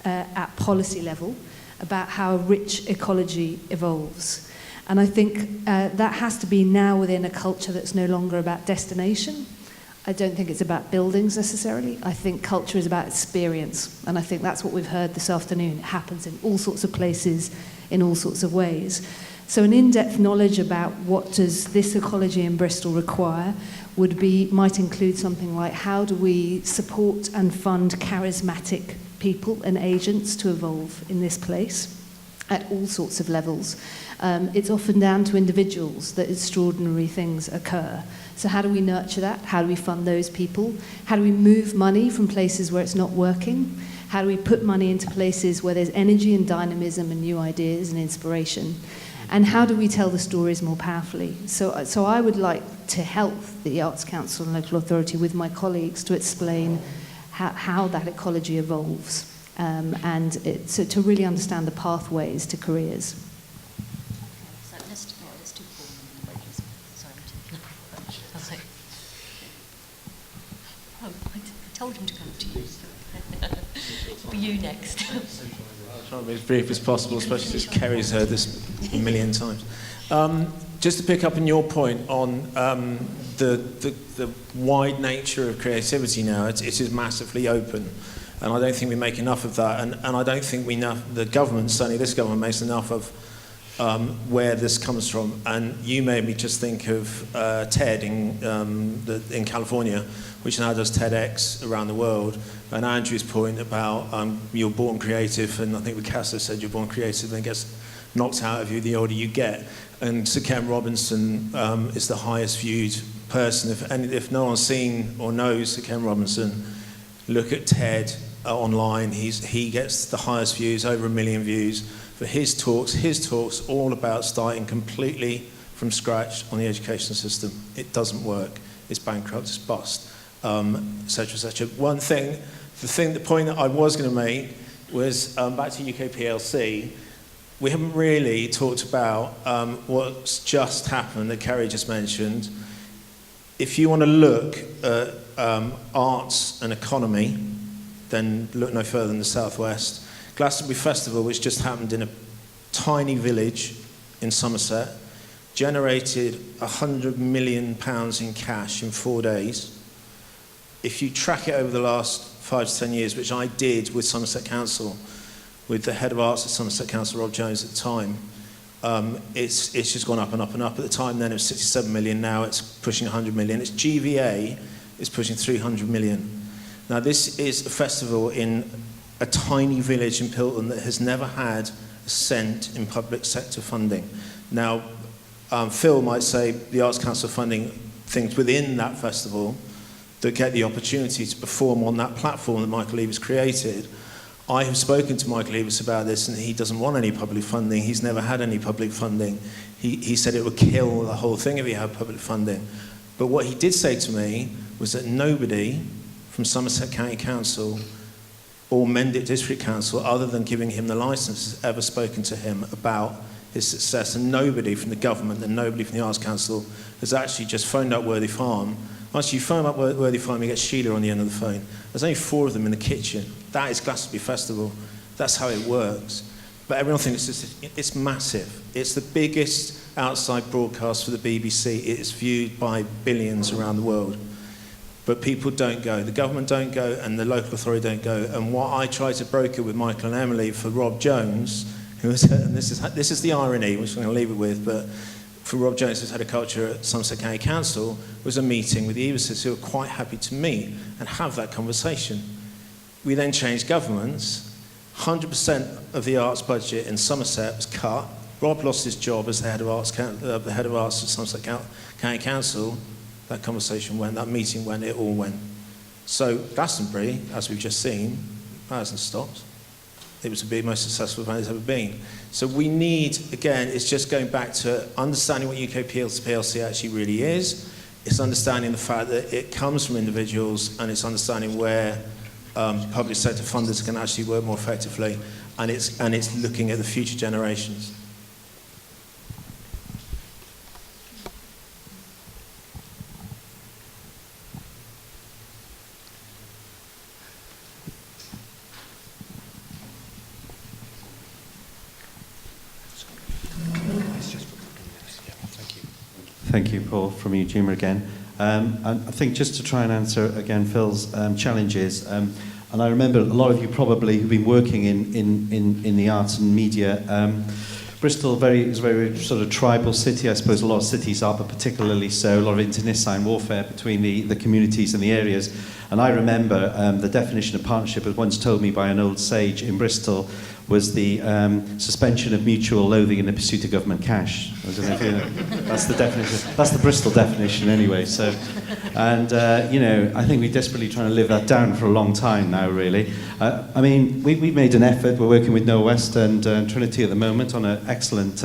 at policy level about how rich ecology evolves. And I think that has to be now within a culture that's no longer about destination. I don't think it's about buildings necessarily. I think culture is about experience. And I think that's what we've heard this afternoon. It happens in all sorts of places, in all sorts of ways. So an in-depth knowledge about what does this ecology in Bristol require might include something like how do we support and fund charismatic people and agents to evolve in this place? at all sorts of levels. It's often down to individuals that extraordinary things occur. So how do we nurture that? How do we fund those people? How do we move money from places where it's not working? How do we put money into places where there's energy and dynamism and new ideas and inspiration? And how do we tell the stories more powerfully? So I would like to help the Arts Council and local authority with my colleagues to explain how that ecology evolves so to really understand the pathways to careers. I told him to come to you. It'll be you next. I'll try and be as brief as possible, especially since Kerry's heard this a million times. Just to pick up on your point on the wide nature of creativity now, it is massively open. And I don't think we make enough of that. And I don't think the government, certainly this government, makes enough of where this comes from. And you made me just think of TED in California, which now does TEDx around the world. And Andrew's point about you're born creative, and I think Picasso said you're born creative, then it gets knocked out of you the older you get. And Sir Ken Robinson is the highest viewed person. If no one's seen or knows Sir Ken Robinson, look at TED online. He gets the highest views, over 1 million views for his talks. His talks all about starting completely from scratch on the education system. It doesn't work. It's bankrupt. It's bust. Etc. etc. The point that I was going to make was back to UK PLC. We haven't really talked about what's just happened that Kerry just mentioned. If you want to look at arts and economy, then look no further than the Southwest. Glastonbury Festival, which just happened in a tiny village in Somerset, generated £100 million in cash in 4 days. If you track it over the last 5 to 10 years, which I did with Somerset Council, with the head of arts at Somerset Council, Rob Jones, at the time, it's just gone up and up and up. At the time then it was 67 million, now it's pushing 100 million. Its GVA is pushing 300 million. Now this is a festival in a tiny village in Pilton that has never had a cent in public sector funding. Now Phil might say the Arts Council funding things within that festival that get the opportunity to perform on that platform that Michael Eavis created. I have spoken to Michael Eavis about this, and he doesn't want any public funding. He's never had any public funding. He said it would kill the whole thing if he had public funding. But what he did say to me was that nobody from Somerset County Council or Mendip District Council, other than giving him the licence, has ever spoken to him about his success. And nobody from the government and nobody from the Arts Council has actually just phoned up Worthy Farm. Once you phone up Worthy Farm, you get Sheila on the end of the phone. There's only 4 of them in the kitchen. That is Glastonbury Festival. That's how it works. But everyone thinks it's massive. It's the biggest outside broadcast for the BBC. It is viewed by billions around the world. But people don't go. The government don't go, and the local authority don't go. And what I try to broker with Michael and Emily for Rob Jones, and this is the irony, which I'm going to leave it with, but for Rob Jones, who's head of culture at Somerset County Council, was a meeting with the Eavises, who were quite happy to meet and have that conversation. We then changed governments. 100% of the arts budget in Somerset was cut. Rob lost his job as the head of arts at Somerset County Council. That conversation went, that meeting went, it all went. So Glastonbury, as we've just seen, that hasn't stopped. It was the most successful event it's ever been. So we need, again, it's just going back to understanding what UK PLC actually really is. It's understanding the fact that it comes from individuals, and it's understanding where public sector funders can actually work more effectively, and it's looking at the future generations. Thank you, Paul, from Eugene again. And I think just to try and answer again Phil's challenges, and I remember a lot of you probably who've been working in the arts and media. Bristol is a very sort of tribal city. I suppose a lot of cities are, but particularly so. A lot of internecine warfare between the communities and the areas. And I remember the definition of partnership was once told me by an old sage in Bristol was the suspension of mutual loathing in the pursuit of government cash. I don't know if you know. That's the definition. That's the Bristol definition anyway. So, and I think we're desperately trying to live that down for a long time now, really. I mean, we've made an effort. We're working with No West and Trinity at the moment on an excellent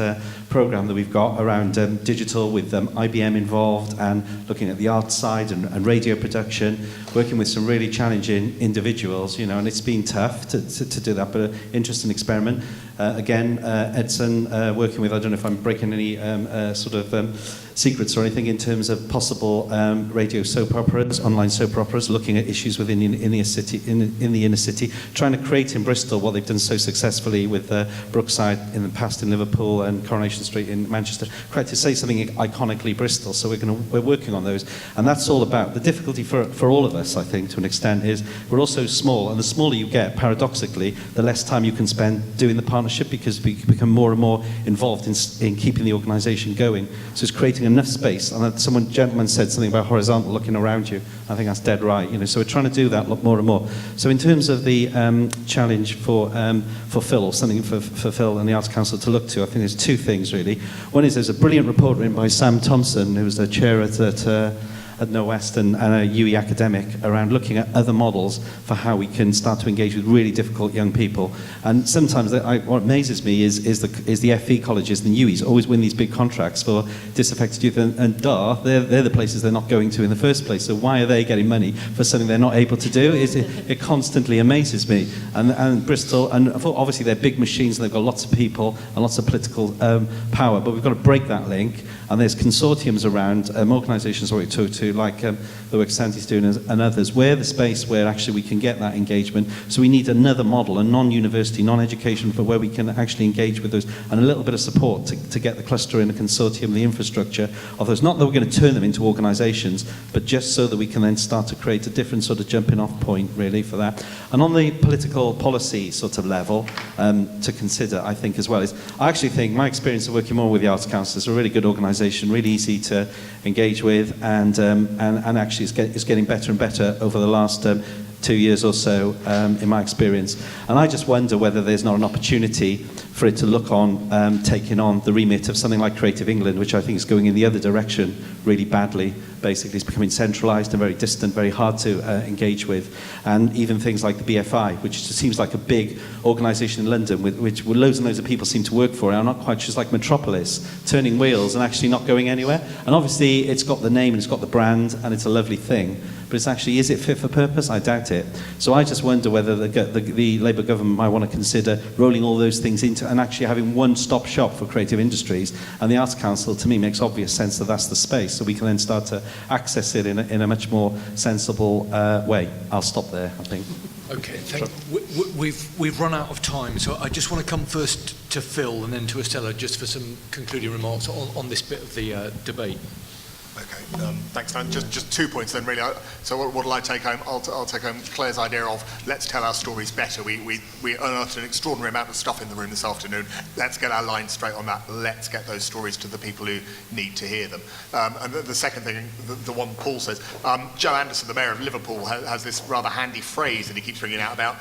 program that we've got around digital with IBM involved and looking at the art side and radio production, working with some really challenging individuals, and it's been tough to do that, but an interesting experiment. Again, Edson working with, I don't know if I'm breaking any secrets or anything in terms of possible radio soap operas, online soap operas, looking at issues within the inner city, trying to create in Bristol what they've done so successfully with Brookside in the past in Liverpool and Coronation Street in Manchester, to say something iconically Bristol. So we're working on those, and that's all about the difficulty for all of us, I think, to an extent, is we're also small, and the smaller you get, paradoxically, the less time you can spend doing the partnership, because we become more and more involved in keeping the organisation going. So it's creating enough space, and gentleman said something about horizontal looking around you. I think that's dead right. So we're trying to do that more and more. So in terms of the challenge for Phil, or something for Phil and the Arts Council to look to, I think there's two things really. One is there's a brilliant report written by Sam Thompson, who was the chair at No West and a UE academic, around looking at other models for how we can start to engage with really difficult young people. And sometimes what amazes me is the FE colleges and the UEs always win these big contracts for disaffected youth, and they're the places they're not going to in the first place. So why are they getting money for something they're not able to do? It constantly amazes me. And Bristol, and obviously they're big machines and they've got lots of people and lots of political power, but we've got to break that link. And there's consortiums around, organisations where we talk to, like the work Sandy's doing and others, where the space where actually we can get that engagement. So we need another model, a non-university, non-education, for where we can actually engage with those, and a little bit of support to get the cluster in, the consortium, the infrastructure of those. Not that we're going to turn them into organisations, but just so that we can then start to create a different sort of jumping off point, really, for that. And on the political policy sort of level, to consider, I think, as well, is I actually think my experience of working more with the Arts Council is a really good organisation, really easy to engage with, and actually it's getting better and better over the last 2 years or so, in my experience. And I just wonder whether there's not an opportunity for it to look on taking on the remit of something like Creative England, which I think is going in the other direction really badly. Basically, it's becoming centralised and very distant, very hard to engage with. And even things like the BFI, which just seems like a big organisation in London, which loads and loads of people seem to work for, and I'm not quite sure, it's like Metropolis, turning wheels and actually not going anywhere. And obviously, it's got the name and it's got the brand, and it's a lovely thing. But it's actually, is it fit for purpose? I doubt it. So I just wonder whether the Labour government might want to consider rolling all those things into, and actually having one-stop shop for creative industries. And the Arts Council, to me, makes obvious sense that that's the space, so we can then start to access it in a much more sensible way. I'll stop there, I think. Okay, we've run out of time, so I just want to come first to Phil and then to Estella, just for some concluding remarks on this bit of the debate. Okay, thanks, Dan. Just 2 points then, really. So what will I take home? I'll take home Claire's idea of let's tell our stories better. We unearthed an extraordinary amount of stuff in the room this afternoon. Let's get our lines straight on that. Let's get those stories to the people who need to hear them. And the second thing, the one Paul says, Joe Anderson, the Mayor of Liverpool, has this rather handy phrase that he keeps bringing out about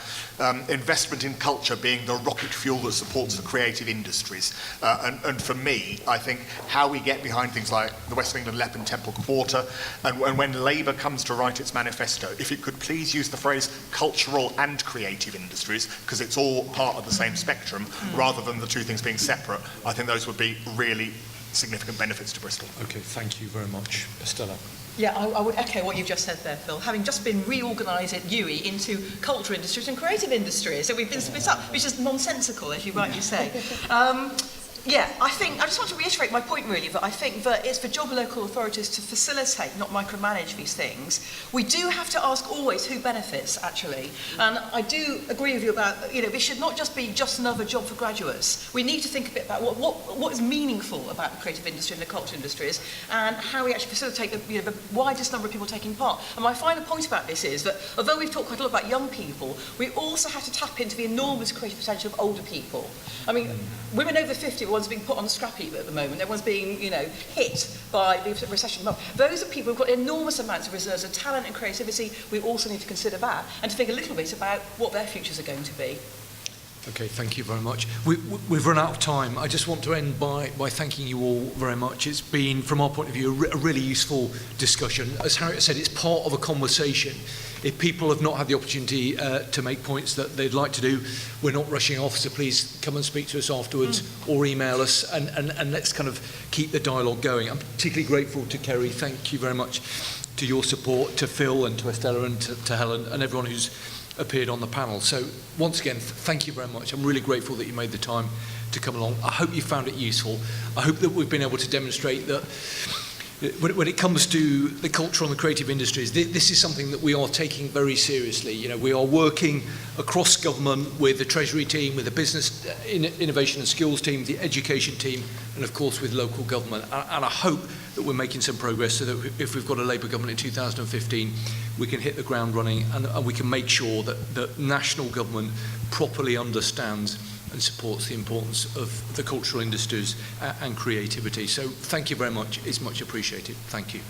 investment in culture being the rocket fuel that supports the creative industries. And for me, I think how we get behind things like the West of England LEP and Temple Quarter, and when Labour comes to write its manifesto, if it could please use the phrase cultural and creative industries, because it's all part of the same spectrum, rather than the two things being separate, I think those would be really significant benefits to Bristol. Okay, thank you very much. Estella. Yeah, I would echo what you've just said there, Phil. Having just been reorganised at UE into cultural industries and creative industries, so we've been split up, which is nonsensical, as you rightly say. Yeah, I just want to reiterate my point really, that I think that it's for job local authorities to facilitate, not micromanage these things. We do have to ask always who benefits, actually. And I do agree with you about, this should not just be just another job for graduates. We need to think a bit about what is meaningful about the creative industry and the culture industries, and how we actually facilitate the widest number of people taking part. And my final point about this is that although we've talked quite a lot about young people, we also have to tap into the enormous creative potential of older people. I mean, women over 50 are ones being put on the scrap heap at the moment. Everyone's being, hit by the recession. Those are people who've got enormous amounts of reserves of talent and creativity. We also need to consider that and to think a little bit about what their futures are going to be. Okay, thank you very much. We've run out of time. I just want to end by thanking you all very much. It's been, from our point of view, a really useful discussion. As Harriet said, it's part of a conversation. If people have not had the opportunity to make points that they'd like to do, we're not rushing off, so please come and speak to us afterwards or email us, and let's kind of keep the dialogue going. I'm particularly grateful to Kerry. Thank you very much to your support, to Phil and to Estella and to Helen and everyone who's appeared on the panel. So once again, thank you very much. I'm really grateful that you made the time to come along. I hope you found it useful. I hope that we've been able to demonstrate that when it comes to the cultural and the creative industries, this is something that we are taking very seriously. You know, we are working across government with the Treasury team, with the Business Innovation and Skills team, the Education team, and of course with local government. And I hope that we're making some progress so that if we've got a Labour government in 2015, we can hit the ground running and we can make sure that national government properly understands and supports the importance of the cultural industries and creativity. So thank you very much. It's much appreciated. Thank you.